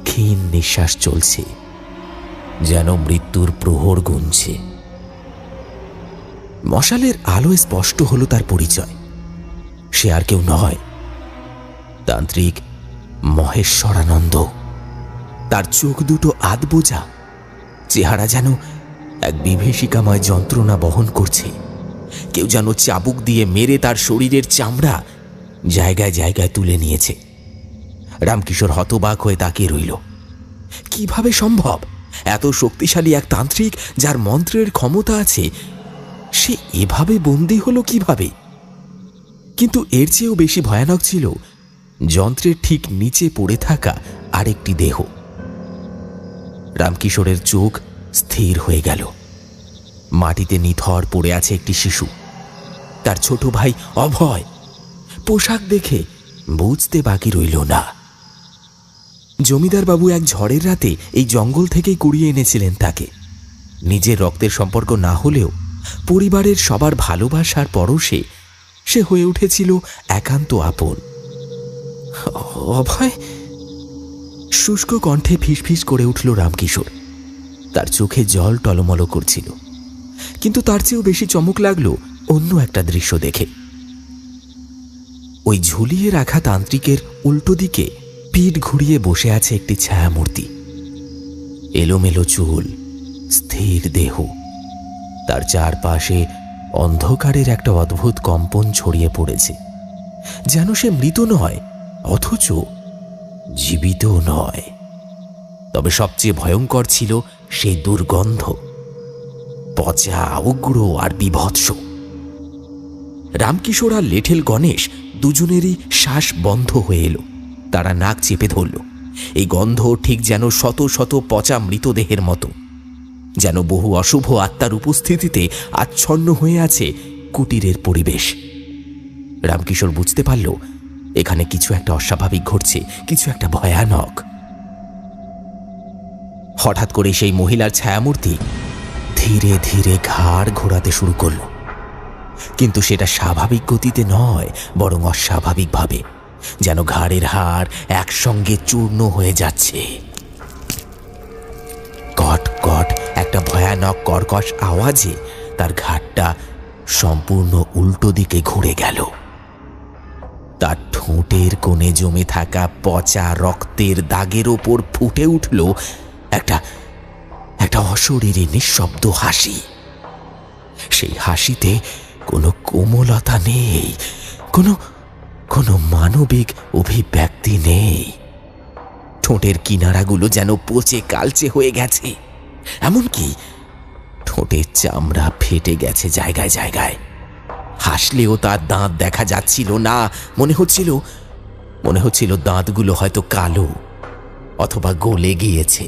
ক্ষীণ নিঃশ্বাস চলছে, যেন মৃত্যুর প্রহর গুনছে। মশালের আলোয় স্পষ্ট হলো তার পরিচয়। সে আর কেউ নয়, তান্ত্রিক মহেশ্বরানন্দ। তার চোখ দুটো আধবোজা, চেহারা যেন এক বিভীষিকাময় যন্ত্রণা বহন করছে। কেউ যেন চাবুক দিয়ে মেরে তার শরীরের চামড়া জায়গায় জায়গায় তুলে নিয়েছে। রামকিশোর হতবাক হয়ে তাকিয়ে রইল। কিভাবে সম্ভব? এত শক্তিশালী এক তান্ত্রিক, যার মন্ত্রের ক্ষমতা আছে, সে এভাবে বন্দী হলো কিভাবে? কিন্তু এর চেয়েও বেশি ভয়ানক ছিল যন্ত্রের ঠিক নিচে পড়ে থাকা আরেকটি দেহ। রামকিশোরের চোখ স্থির হয়ে গেল। মাটিতে নিথর পড়ে আছে একটি শিশু, তার ছোট ভাই অভয়। পোশাক দেখে বুঝতে বাকি রইল না, জমিদার বাবু এক ঝড়ের রাতে এই জঙ্গল থেকেই কুড়িয়ে এনেছিলেন তাকে। নিজের রক্তের সম্পর্ক না হলেও পরিবারের সবার ভালোবাসার পরশে সে হয়ে উঠেছিল একান্ত আপন। অভয়? শুষ্ক কণ্ঠে ফিসফিস করে উঠল রামকিশোর। তার চোখে জল টলমল করছিল। কিন্তু তার চেয়েও বেশি চমক লাগলো অন্য একটা দৃশ্য দেখে। ওই ঝুলিয়ে রাখা তান্ত্রিকের উল্টো দিকে পিঠ ঘুরিয়ে বসে আছে একটি ছায়ামূর্তি। এলোমেলো চুল, স্থির দেহ, তার চারপাশে অন্ধকারের একটা অদ্ভুত কম্পন ছড়িয়ে পড়েছে, যেন সে মৃত নয় অথচ জীবিত নয়। তবে সবচেয়ে ভয়ঙ্কর ছিল সেই দুর্গন্ধ, পচা, উগ্র আর বিভৎস। রামকিশোর আর লেঠেল গণেশ দুজনেরই শ্বাস বন্ধ হয়ে এলো। তারা নাক চেপে ধরল। এই গন্ধ ঠিক যেন শত শত পচা মৃতদেহের মতো, যেন বহু অশুভ আত্মার উপস্থিতিতে আচ্ছন্ন হয়ে আছে কুটিরের পরিবেশ। রামকিশোর বুঝতে পারল এখানে কিছু একটা অস্বাভাবিক ঘটছে, কিছু একটা ভয়ানক। হঠাৎ করে সেই মহিলার ছায়ামূর্তি ধীরে ধীরে ঘাড় ঘোরাতে শুরু করল, কিন্তু সেটা স্বাভাবিক গতিতে নয়, বরং অস্বাভাবিকভাবে, যেন ঘাড়ের হাড় একসঙ্গে চূর্ণ হয়ে যাচ্ছে। কট কট একটা ভয়ানক কর্কশ আওয়াজে তার ঘাড়টা সম্পূর্ণ উল্টো দিকে ঘুরে গেল। তার ঠোঁটের কোণে জমে থাকা পচা রক্তের দাগের ওপর ফুটে উঠল একটা একটা অশরীরী নিঃশব্দ হাসি। সেই হাসিতে কোনো কোমলতা নেই, কোনো মানবিক অভিব্যক্তি নেই। ঠোঁটের কিনারাগুলো যেন পচে কালচে হয়ে গেছে, এমনকি ঠোঁটের চামড়া ফেটে গেছে জায়গায় জায়গায়। হাসলেও তার দাঁত দেখা যাচ্ছিল না। মনে হচ্ছিল দাঁতগুলো হয়তো কালো অথবা গলে গিয়েছে।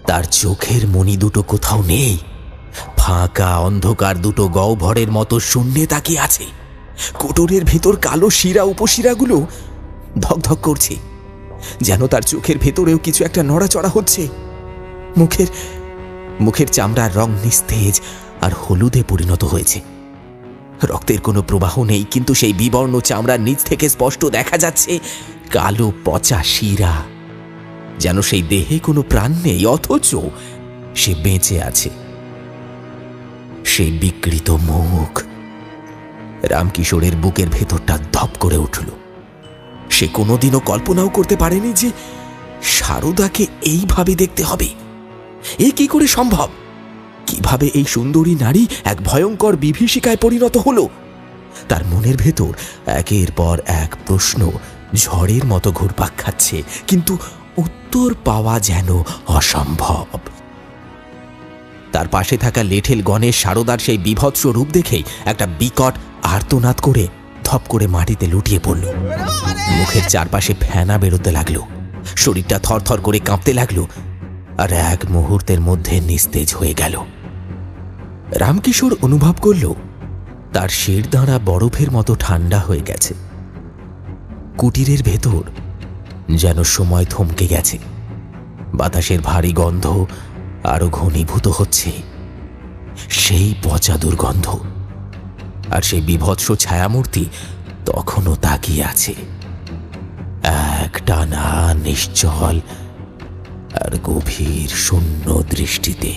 তার চোখের মণি দুটো কোথাও নেই, ফাঁকা অন্ধকার দুটো গহ্বরের মতো শূন্যে তাকিয়ে আছে। কোটরের ভেতর কালো শিরা উপশিরাগুলো ধকধক করছে, যেন তার চোখের ভেতরেও কিছু একটা নড়াচড়া হচ্ছে। মুখের চামড়ার রং নিস্তেজ আর হলুদে পরিণত হয়েছে। রক্তের কোনো প্রবাহ নেই, কিন্তু সেই বিবর্ণ চামড়ার নিচ থেকে স্পষ্ট দেখা যাচ্ছে কালো পচা শিরা। যেন সেই দেহে কোনো প্রাণ নেই, অথচ সে বেঁচে আছে। সেই বিকৃত মুখ। রামকিশোরের বুকের ভেতরটা ধপ করে উঠল। সে কোনোদিনও কল্পনাও করতে পারেনি যে সারদাকে এইভাবে দেখতে হবে। এ কি করে সম্ভব? কিভাবে এই সুন্দরী নারী এক ভয়ঙ্কর বিভীষিকায় পরিণত হলো? তার মনের ভেতর একের পর এক প্রশ্ন ঝড়ের মতো ঘুরপাক খাচ্ছে, কিন্তু উত্তর পাওয়া যেন অসম্ভব। তার পাশে থাকা লেঠেল গণেশ সারদার সেই বিভৎস রূপ দেখেই একটা বিকট আর্তনাদ করে ধপ করে মাটিতে লুটিয়ে পড়ল। মুখের চারপাশে ফেনা বেরোতে লাগলো, শরীরটা থরথর করে কাঁপতে লাগলো, আর এক মুহূর্তের মধ্যে নিস্তেজ হয়ে গেল। রামকিশোর অনুভব করল তার শিরদাঁড়া বরফের মতো ঠান্ডা হয়ে গেছে। কুটিরের ভেতর যেন সময় থমকে গেছে। বাতাসের ভারী গন্ধ আরো ঘনীভূত হচ্ছে, সেই পচা দুর্গন্ধ। আর সেই বিভৎস ছায়ামূর্তি তখনও তাকিয়ে আছে, এক টানা নিশ্চল আর গভীর শূন্য দৃষ্টিতে।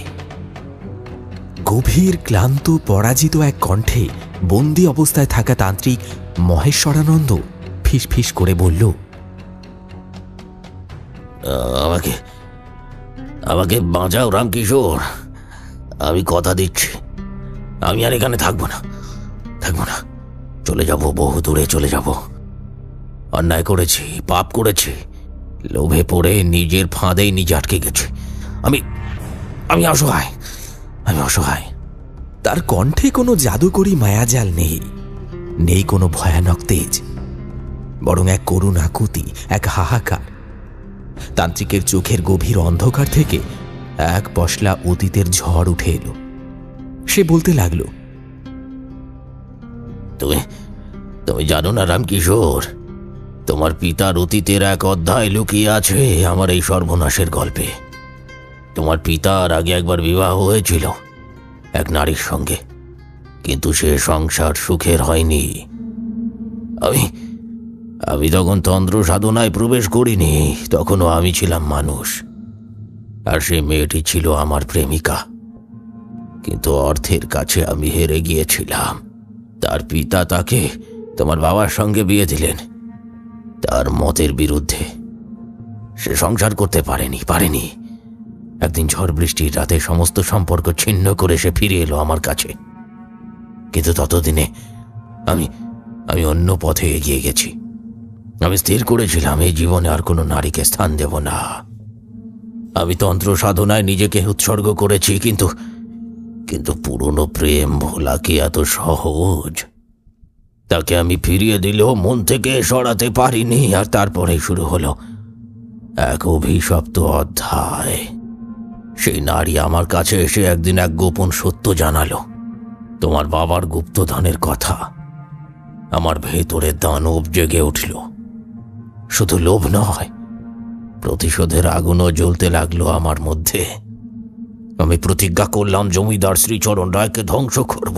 গভীর ক্লান্ত পরাজিত এক কণ্ঠে বন্দি অবস্থায় থাকা তান্ত্রিক মহেশ্বরানন্দ ফিসফিস করে বলল, আমাকে আমাকে বাঁচাও রামকিশোর। আমি কথা দিচ্ছি, আমি আর এখানে থাকবো না। চলে যাব, বহু দূরে চলে যাব। অন্যায় করেছি, পাপ করেছি, লোভে পড়ে নিজের ফাঁদেই নিজে আটকে গেছি। আমি অসহায়। তার কণ্ঠে কোনো জাদুকরী মায়াজাল নেই, নেই কোনো ভয়ানক তেজ, বরং এক করুণ আকুতি, এক হাহাকার। তান্ত্রিকের চোখের গভীর অন্ধকার থেকে এক পশলা অতীতের ঝড় উঠে এলো। সে বলতে লাগলো, তুমি জানো না রামকিশোর, তোমার পিতার অতীতের এক অধ্যায় লুকিয়ে আছে আমার এই সর্বনাশের গল্পে। তোমার পিতার আগে একবার বিবাহ হয়েছিল এক নারীর সঙ্গে, কিন্তু সে সংসার সুখের হয়নি। আমি তখন তন্ত্র সাধনায় প্রবেশ করিনি, তখনও আমি ছিলাম মানুষ, আর সে মেয়েটি ছিল আমার প্রেমিকা। কিন্তু অর্থের কাছে আমি হেরে গিয়েছিলাম। তার পিতা তাকে তোমার বাবার সঙ্গে বিয়ে দিলেন, তার মতের বিরুদ্ধে। সে সংসার করতে পারেনি। একদিন ঝড় বৃষ্টির রাতে সমস্ত সম্পর্ক ছিন্ন করে সে ফিরে এলো আমার কাছে। কিন্তু ততদিনে আমি অন্য পথে এগিয়ে গেছি। আমি স্থির করেছিলাম এই জীবনে আর কোনো নারীকে স্থান দেব না। আমি তন্ত্র সাধনায় নিজেকে উৎসর্গ করেছি, কিন্তু পুরনো প্রেম ভোলা কি এত সহজ? তাকে আমি ফিরিয়ে দিলেও মন থেকে সরাতে পারিনি। আর তারপরে শুরু হলো এক অভিশপ্ত অধ্যায়। সেই নারী আমার কাছে এসে একদিন এক গোপন সত্য জানালো, তোমার বাবার গুপ্তধনের কথা। আমার ভেতরে দানব জেগে উঠল। শুধু লোভ নয়, প্রতিশোধের আগুনও জ্বলতে লাগলো আমার মধ্যে। আমি প্রতিজ্ঞা করলাম জমিদার শ্রীচরণ রায়কে ধ্বংস করব,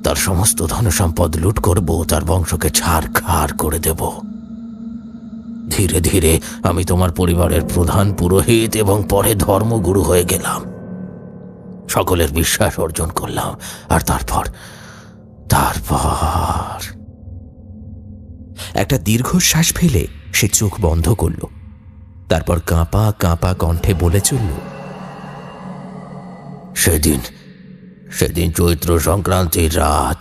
তার সমস্ত ধন সম্পদ লুট করব, তার বংশকে ছারখার করে দেব। ধীরে ধীরে আমি তোমার পরিবারের প্রধান পুরোহিত এবং পরে ধর্মগুরু হয়ে গেলাম। সকলের বিশ্বাস অর্জন করলাম। আর তারপর একটা দীর্ঘশ্বাস ফেলে সে চোখ বন্ধ করল। তারপর কাঁপা কাঁপা কণ্ঠে বলে চলল, সেদিন চৈত্র সংক্রান্তির রাত।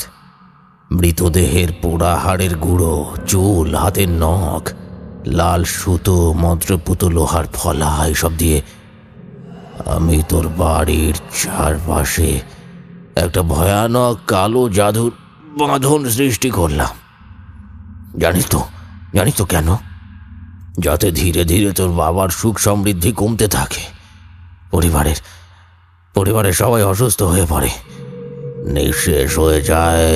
মৃতদেহের পোড়া হাড়ের গুঁড়ো, চুল, হাতের নখ, লাল সুতো, মন্ত্রপুত লোহার ফলা, এসব দিয়ে আমি তোর বাড়ির চারপাশে একটা ভয়ানক কালো জাদুর বাঁধন সৃষ্টি করলাম। জানিস তো কেন? যাতে ধীরে ধীরে তোর বাবার সুখ সমৃদ্ধি কমতে থাকে, পরিবারের সবাই অসুস্থ হয়ে পড়ে, নিঃশেষ হয়ে যায়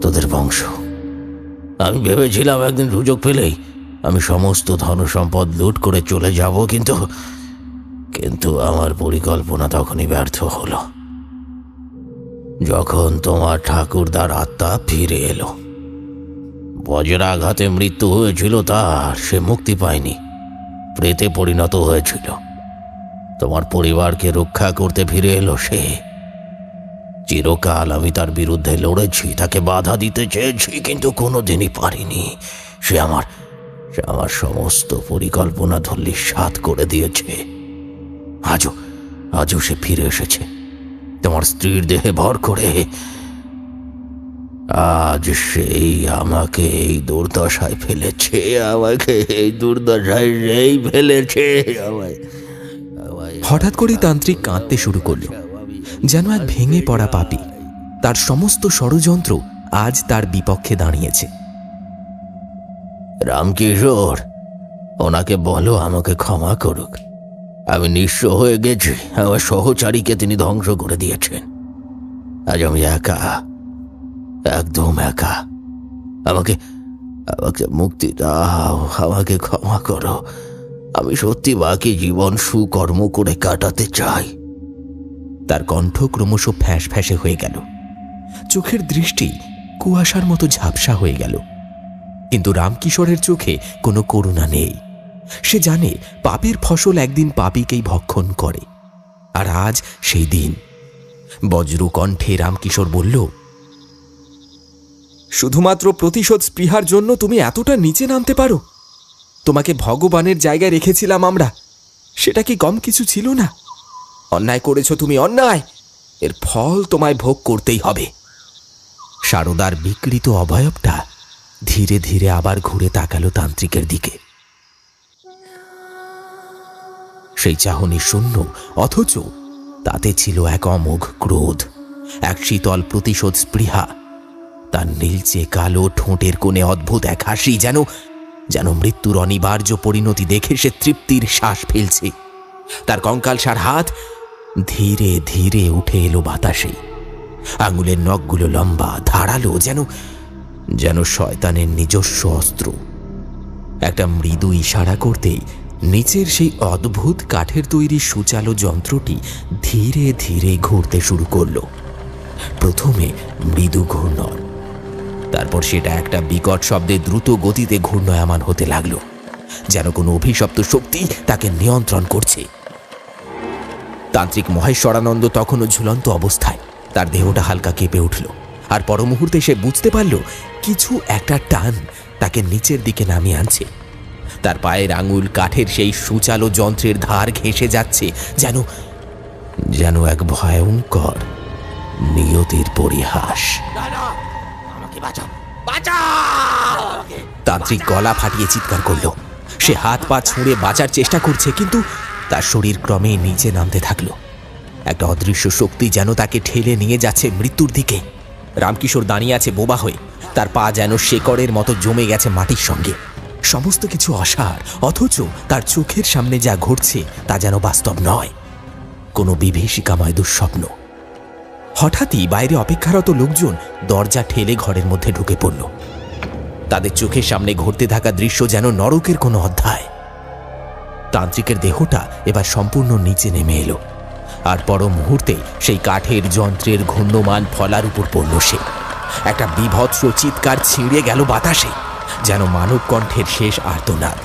তোদের বংশ। আমি ভেবেছিলাম একদিন সুযোগ পেলেই আমি সমস্ত ধন সম্পদ লুট করে চলে যাব, কিন্তু আমার পরিকল্পনা তখনই ব্যর্থ হলো। যখন তোমার ঠাকুরদার আত্মা ফিরে এলো। বজ্রাঘাতে মৃত্যু হয়েছিল তার, সে মুক্তি পায়নি, প্রেতে পরিণত হয়েছিল। তোমার পরিবারকে রক্ষা করতে ফিরে এলো সে। চিরকাল আমি তার বিরুদ্ধে লড়েছি, তাকে বাধা দিতে চেয়েছি, কিন্তু কোনোদিনই পারিনি। সে আমার সমস্ত পরিকল্পনা ধূলিসাৎ করে দিয়েছে। আজও সে ফিরে এসেছে তোমার স্ত্রীর দেহে ভর করে। আজ সেই আমাকে এই দুর্দশায় ফেলেছে, হঠাৎ করেই তান্ত্রিক কাঁদতে শুরু করল, যেন এক ভেঙে পড়া পাপী। তার সমস্ত ষড়যন্ত্র আজ তার বিপক্ষে দাঁড়িয়েছে। রামকিশোর, ওনাকে বলো আমাকে ক্ষমা করুক। আমি নিঃস্ব হয়ে গেছি, আমার সহচারীকে তিনি ধ্বংস করে দিয়েছেন। আজ আমি একা, একদম একা। আমাকে মুক্তি দাও, আমাকে ক্ষমা করো। আমি সত্যি বাকি জীবন সুকর্ম করে কাটাতে চাই। তার কণ্ঠ ক্রমশ ফ্যাঁস ফ্যাঁসে হয়ে গেল, চোখের দৃষ্টি কুয়াশার মতো ঝাপসা হয়ে গেল। কিন্তু রামকিশোরের চোখে কোনো করুণা নেই। সে জানে পাপের ফসল একদিন পাপীকেই ভক্ষণ করে, আর আজ সেই দিন। বজ্রকণ্ঠে রামকিশোর বলল, শুধুমাত্র প্রতিশোধ স্পৃহার জন্য তুমি এতটা নিচে নামতে পারো? তোমাকে ভগবানের জায়গায় রেখেছিলাম আমরা, সেটা কি কম কিছু ছিল না? অন্যায় করেছ তুমি, অন্যায়, এর ফল তোমায় ভোগ করতেই হবে। সারদার বিকৃত অবয়বটা ধীরে ধীরে আবার ঘুরে তাকালো তান্ত্রিকের দিকে। সেই চাহনি শূন্য, অথচ তাতে ছিল এক অমোঘ ক্রোধ, এক শীতল প্রতিশোধ স্পৃহা। তার নীলচে কালো ঠোঁটের কোণে অদ্ভুত এক হাসি, যেন মৃত্যুর অনিবার্য পরিণতি দেখে সে তৃপ্তির শ্বাস ফেলছে। তার কঙ্কালসার হাত ধীরে ধীরে উঠে এলো বাতাসে। আঙুলের নখগুলো লম্বা, ধারালো, যেন শয়তানের নিজস্ব অস্ত্র। একটা মৃদু ইশারা করতেই নিচের সেই অদ্ভুত কাঠের তৈরি সুচালো যন্ত্রটি ধীরে ধীরে ঘুরতে শুরু করলো। প্রথমে মৃদু ঘূর্ণন, তারপর সেটা একটা বিকট শব্দে দ্রুত গতিতে ঘূর্ণায়মান হতে লাগলো, যেন কোনো অভিশপ্ত শক্তি তাকে নিয়ন্ত্রণ করছে। তান্ত্রিক মহেশ্বরানন্দ তখনও ঝুলন্ত অবস্থায়। তার দেহটা হালকা কেঁপে উঠল, আর পর মুহূর্তে সে বুঝতে পারল কিছু একটা টান তাকে নিচের দিকে নামিয়ে আনছে। তার পায়ের আঙুল কাঠের সেই সুচালো যন্ত্রের ধার ঘেঁষে যাচ্ছে, যেন এক ভয়ঙ্কর নিয়তির পরিহাস। তান্ত্রিক গলা ফাটিয়ে চিৎকার করল। সে হাত পা ছুঁড়ে বাঁচার চেষ্টা করছে, কিন্তু তার শরীর ক্রমে নিচে নামতে থাকলো। একটা অদৃশ্য শক্তি যেন তাকে ঠেলে নিয়ে যাচ্ছে মৃত্যুর দিকে। রামকিশোর দাঁড়িয়ে আছে বোবা হয়ে, তার পা যেন শেকড়ের মতো জমে গেছে মাটির সঙ্গে। সমস্ত কিছু অসার, অথচ তার চোখের সামনে যা ঘটছে তা যেন বাস্তব নয়, কোনো বিভীষিকাময় দুঃস্বপ্ন। হঠাৎই বাইরে অপেক্ষারত লোকজন দরজা ঠেলে ঘরের মধ্যে ঢুকে পড়ল। তাদের চোখের সামনে ঘটতে থাকা দৃশ্য যেন নরকের কোনো অধ্যায়। তান্ত্রিকের দেহটা এবার সম্পূর্ণ নিচে নেমে এলো, আর পর মুহূর্তে সেই কাঠের যন্ত্রের ঘূর্ণমান ফলার উপর পড়ল সে। একটা বীভৎস চিৎকার ছিঁড়ে গেল বাতাসে, যেন মানব কণ্ঠের শেষ আর্তনাদ।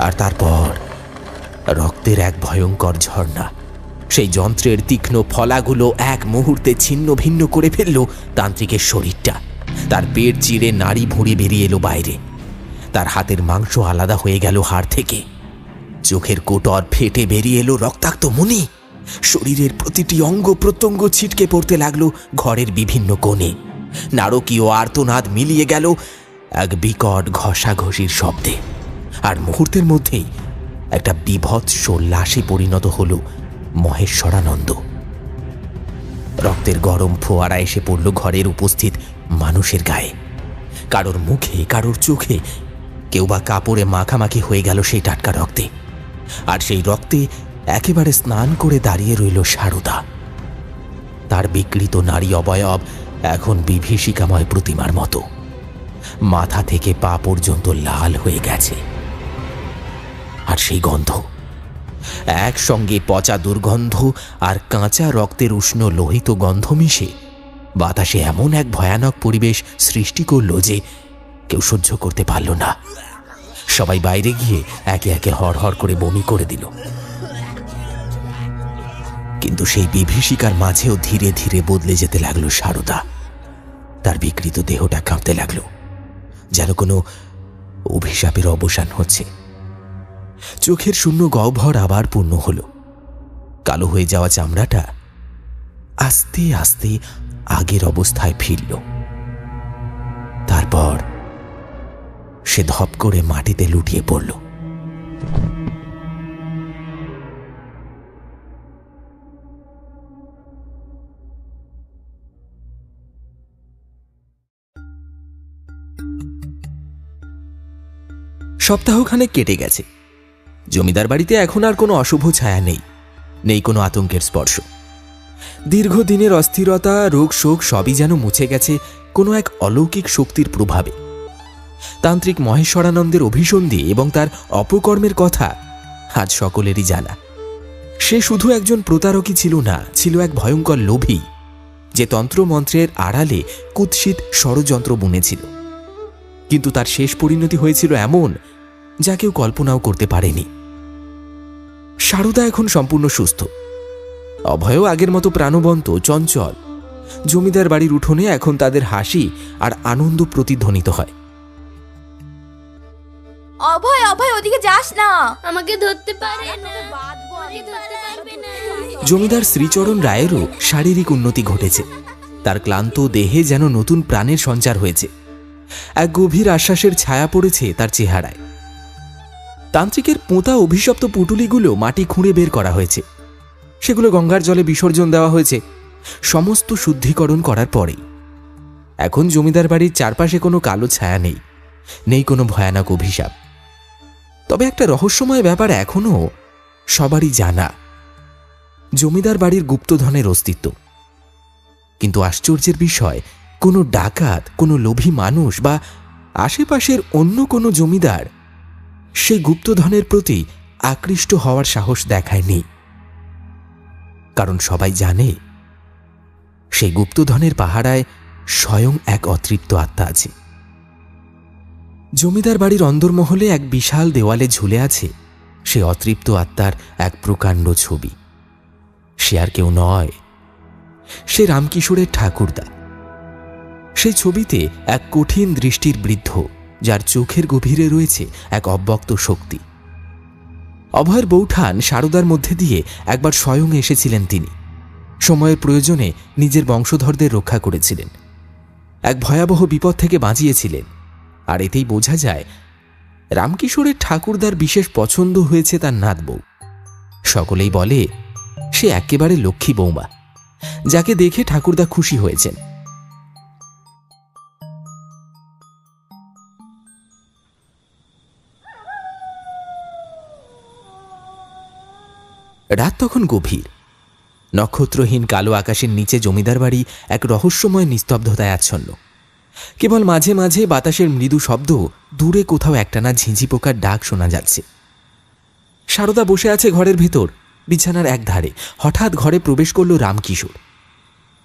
আর তারপর রক্তের এক ভয়ঙ্কর ঝর্ণা। সেই যন্ত্রের তীক্ষ্ণ ফলাগুলো এক মুহূর্তে ছিন্ন ভিন্ন করে ফেলল তান্ত্রিকের শরীরটা। তার পেট চিরে নাড়ি ভুঁড়ি বেরিয়ে এলো বাইরে। তার হাতের মাংস আলাদা হয়ে গেল হাড় থেকে। চোখের কোটর ফেটে বেরিয়ে এলো রক্তাক্ত মণি। শরীরের প্রতিটি অঙ্গ প্রত্যঙ্গ ছিটকে পড়তে লাগলো ঘরের বিভিন্ন কোণে। নারকীয় আর্তনাদ মিলিয়ে গেল এক বিকট ঘষাঘষির শব্দে। আর মুহূর্তের মধ্যেই একটা বিভৎস লাশে পরিণত হলো মহেশ্বরানন্দ। রক্তের গরম ফোয়ারা এসে পড়ল ঘরের উপস্থিত মানুষের গায়ে। কারোর মুখে, কারোর চোখে, কেউ বা কাপড়ে মাখামাখি হয়ে গেল সেই টাটকা রক্তে। আর সেই রক্তে একেবারে স্নান করে দাঁড়িয়ে রইল সারদা। তার বিকৃত নারী অবয়ব এখন বিভীষিকাময় প্রতিমার মতো, মাথা থেকে পা পর্যন্ত লাল হয়ে গেছে। আর সেই গন্ধ, একসঙ্গে পচা দুর্গন্ধ আর কাঁচা রক্তের উষ্ণ লোহিত গন্ধ মিশে বাতাসে এমন এক ভয়ানক পরিবেশ সৃষ্টি করল যে কেউ সহ্য করতে পারল না। সবাই বাইরে গিয়ে একে একে হড়হড় করে বমি করে দিল। কিন্তু সেই বিভীষিকার মাঝেও ধীরে ধীরে বদলে যেতে লাগলো সারদা। তার বিকৃত দেহটা কাঁপতে লাগলো, যেন কোনো অভিশাপের অবসান হচ্ছে। চোখের শূন্য গহ্বর আবার পূর্ণ হলো। কালো হয়ে যাওয়া চামড়াটা আস্তে আস্তে আগের অবস্থায় ফিরল। তারপর সে ধপ করে মাটিতে লুটিয়ে পড়ল। সপ্তাহখানেক কেটে গেছে। জমিদার বাড়িতে এখন আর কোনো অশুভ ছায়া নেই, নেই কোনো আতঙ্কের স্পর্শ। দীর্ঘদিনের অস্থিরতা, রোগ শোক সবই যেন মুছে গেছে কোনো এক অলৌকিক শক্তির প্রভাবে। তান্ত্রিক মহেশ্বরানন্দের অভিসন্ধি এবং তার অপকর্মের কথা আজ সকলেরই জানা। সে শুধু একজন প্রতারকই ছিল না, ছিল এক ভয়ঙ্কর লোভী, যে তন্ত্রমন্ত্রের আড়ালে কুৎসিত ষড়যন্ত্র বুনেছিল। কিন্তু তার শেষ পরিণতি হয়েছিল এমন যা কেউ কল্পনাও করতে পারেনি। সারদা এখন সম্পূর্ণ সুস্থ। অভয়ও আগের মতো প্রাণবন্ত, চঞ্চল। জমিদার বাড়ির উঠোনে এখন তাদের হাসি আর আনন্দ প্রতিধ্বনিত হয়। অভয়, অভয়, ওদিকে যাস না। আমাকে ধরতে পারে না। জমিদার শ্রীচরণ রায়েরও শারীরিক উন্নতি ঘটেছে। তার ক্লান্ত দেহে যেন নতুন প্রাণের সঞ্চার হয়েছে। এক গভীর আশ্বাসের ছায়া পড়েছে তার চেহারায়। তান্ত্রিকের পোঁতা অভিশপ্ত পুটুলিগুলো মাটি খুঁড়ে বের করা হয়েছে। সেগুলো গঙ্গার জলে বিসর্জন দেওয়া হয়েছে সমস্ত শুদ্ধিকরণ করার পরেই। এখন জমিদার বাড়ির চারপাশে কোনো কালো ছায়া নেই, নেই কোনো ভয়ানক অভিশাপ। তবে একটা রহস্যময় ব্যাপার এখনো সবারই জানা, জমিদার বাড়ির গুপ্তধনের অস্তিত্ব। কিন্তু আশ্চর্যের বিষয়, কোনো ডাকাত, কোনো লোভী মানুষ বা আশেপাশের অন্য কোনো জমিদার সেই গুপ্তধনের প্রতি আকৃষ্ট হওয়ার সাহস দেখায়নি। কারণ সবাই জানে সেই গুপ্তধনের পাহারায় স্বয়ং এক অতৃপ্ত আত্মা আছে। জমিদার বাড়ির অন্দরমহলে এক বিশাল দেওয়ালে ঝুলে আছে সে অতৃপ্ত আত্মার এক প্রকাণ্ড ছবি। সে আর কেউ নয়, সে রামকিশোরের ঠাকুরদা। সেই ছবিতে এক কঠিন দৃষ্টির বৃদ্ধ, যার চোখের গভীরে রয়েছে এক অব্যক্ত শক্তি। অভয়ের বৌঠান সারদার মধ্যে দিয়ে একবার স্বয়ং এসেছিলেন তিনি। সময়ের প্রয়োজনে নিজের বংশধরদের রক্ষা করেছিলেন, এক ভয়াবহ বিপদ থেকে বাঁচিয়েছিলেন। আর এতেই বোঝা যায় রামকিশোরের ঠাকুরদার বিশেষ পছন্দ হয়েছে তার নাত বউ। সকলেই বলে সে একেবারে লক্ষ্মী বৌমা, যাকে দেখে ঠাকুরদা খুশি হয়েছেন। রাত তখন গভীর। নক্ষত্রহীন কালো আকাশের নিচে জমিদার বাড়ি এক রহস্যময় নিস্তব্ধতায় আচ্ছন্ন। কেবল মাঝে মাঝে বাতাসের মৃদু শব্দ, দূরে কোথাও একটানা ঝিঁঝি পোকার ডাক শোনা যাচ্ছে। সারদা বসে আছে ঘরের ভেতর, বিছানার এক ধারে। হঠাৎ ঘরে প্রবেশ করল রামকিশোর।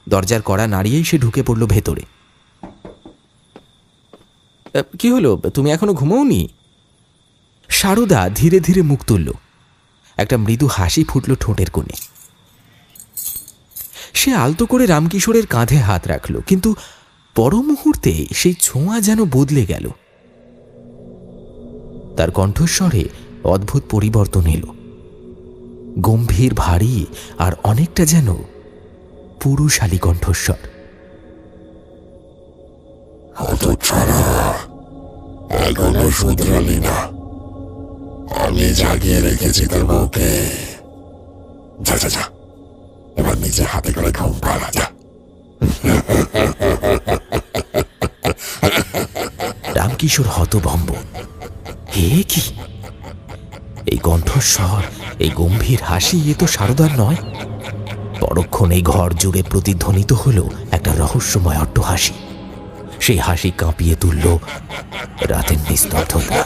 দরজার কড়া নাড়িয়েই সে ঢুকে পড়ল ভেতরে। কি হলো, তুমি এখনো ঘুমোওনি? সারদা ধীরে ধীরে মুখ তুলল। একটা মৃদু হাসি ফুটল ঠোঁটের কোণে। সে আলতো করে রামকিশোরের কাঁধে হাত রাখল, কিন্তু পর মুহূর্তে সেই ছোঁয়া যেন বদলে গেল। তার কণ্ঠস্বরে অদ্ভুত পরিবর্তন এলো, গম্ভীর, ভারী আর অনেকটা যেন পুরুষালী কণ্ঠস্বর। এখনো শুধরালি না, আমি জাগিয়ে রেখেছি তোর বউকে। যা যা যা, এবার নিজে হাতে করে ঘুম পাড়া যা। রামকিশোর হতভম্ব। হে কি, এই কণ্ঠস্বর, এই গম্ভীর হাসি, এ তো সারদার নয়। পরক্ষণেই ঘর জুড়ে প্রতিধ্বনিত হলো একটা রহস্যময় অট্টহাসি। সেই হাসি কাঁপিয়ে তুলল রাতের নিস্তব্ধতা।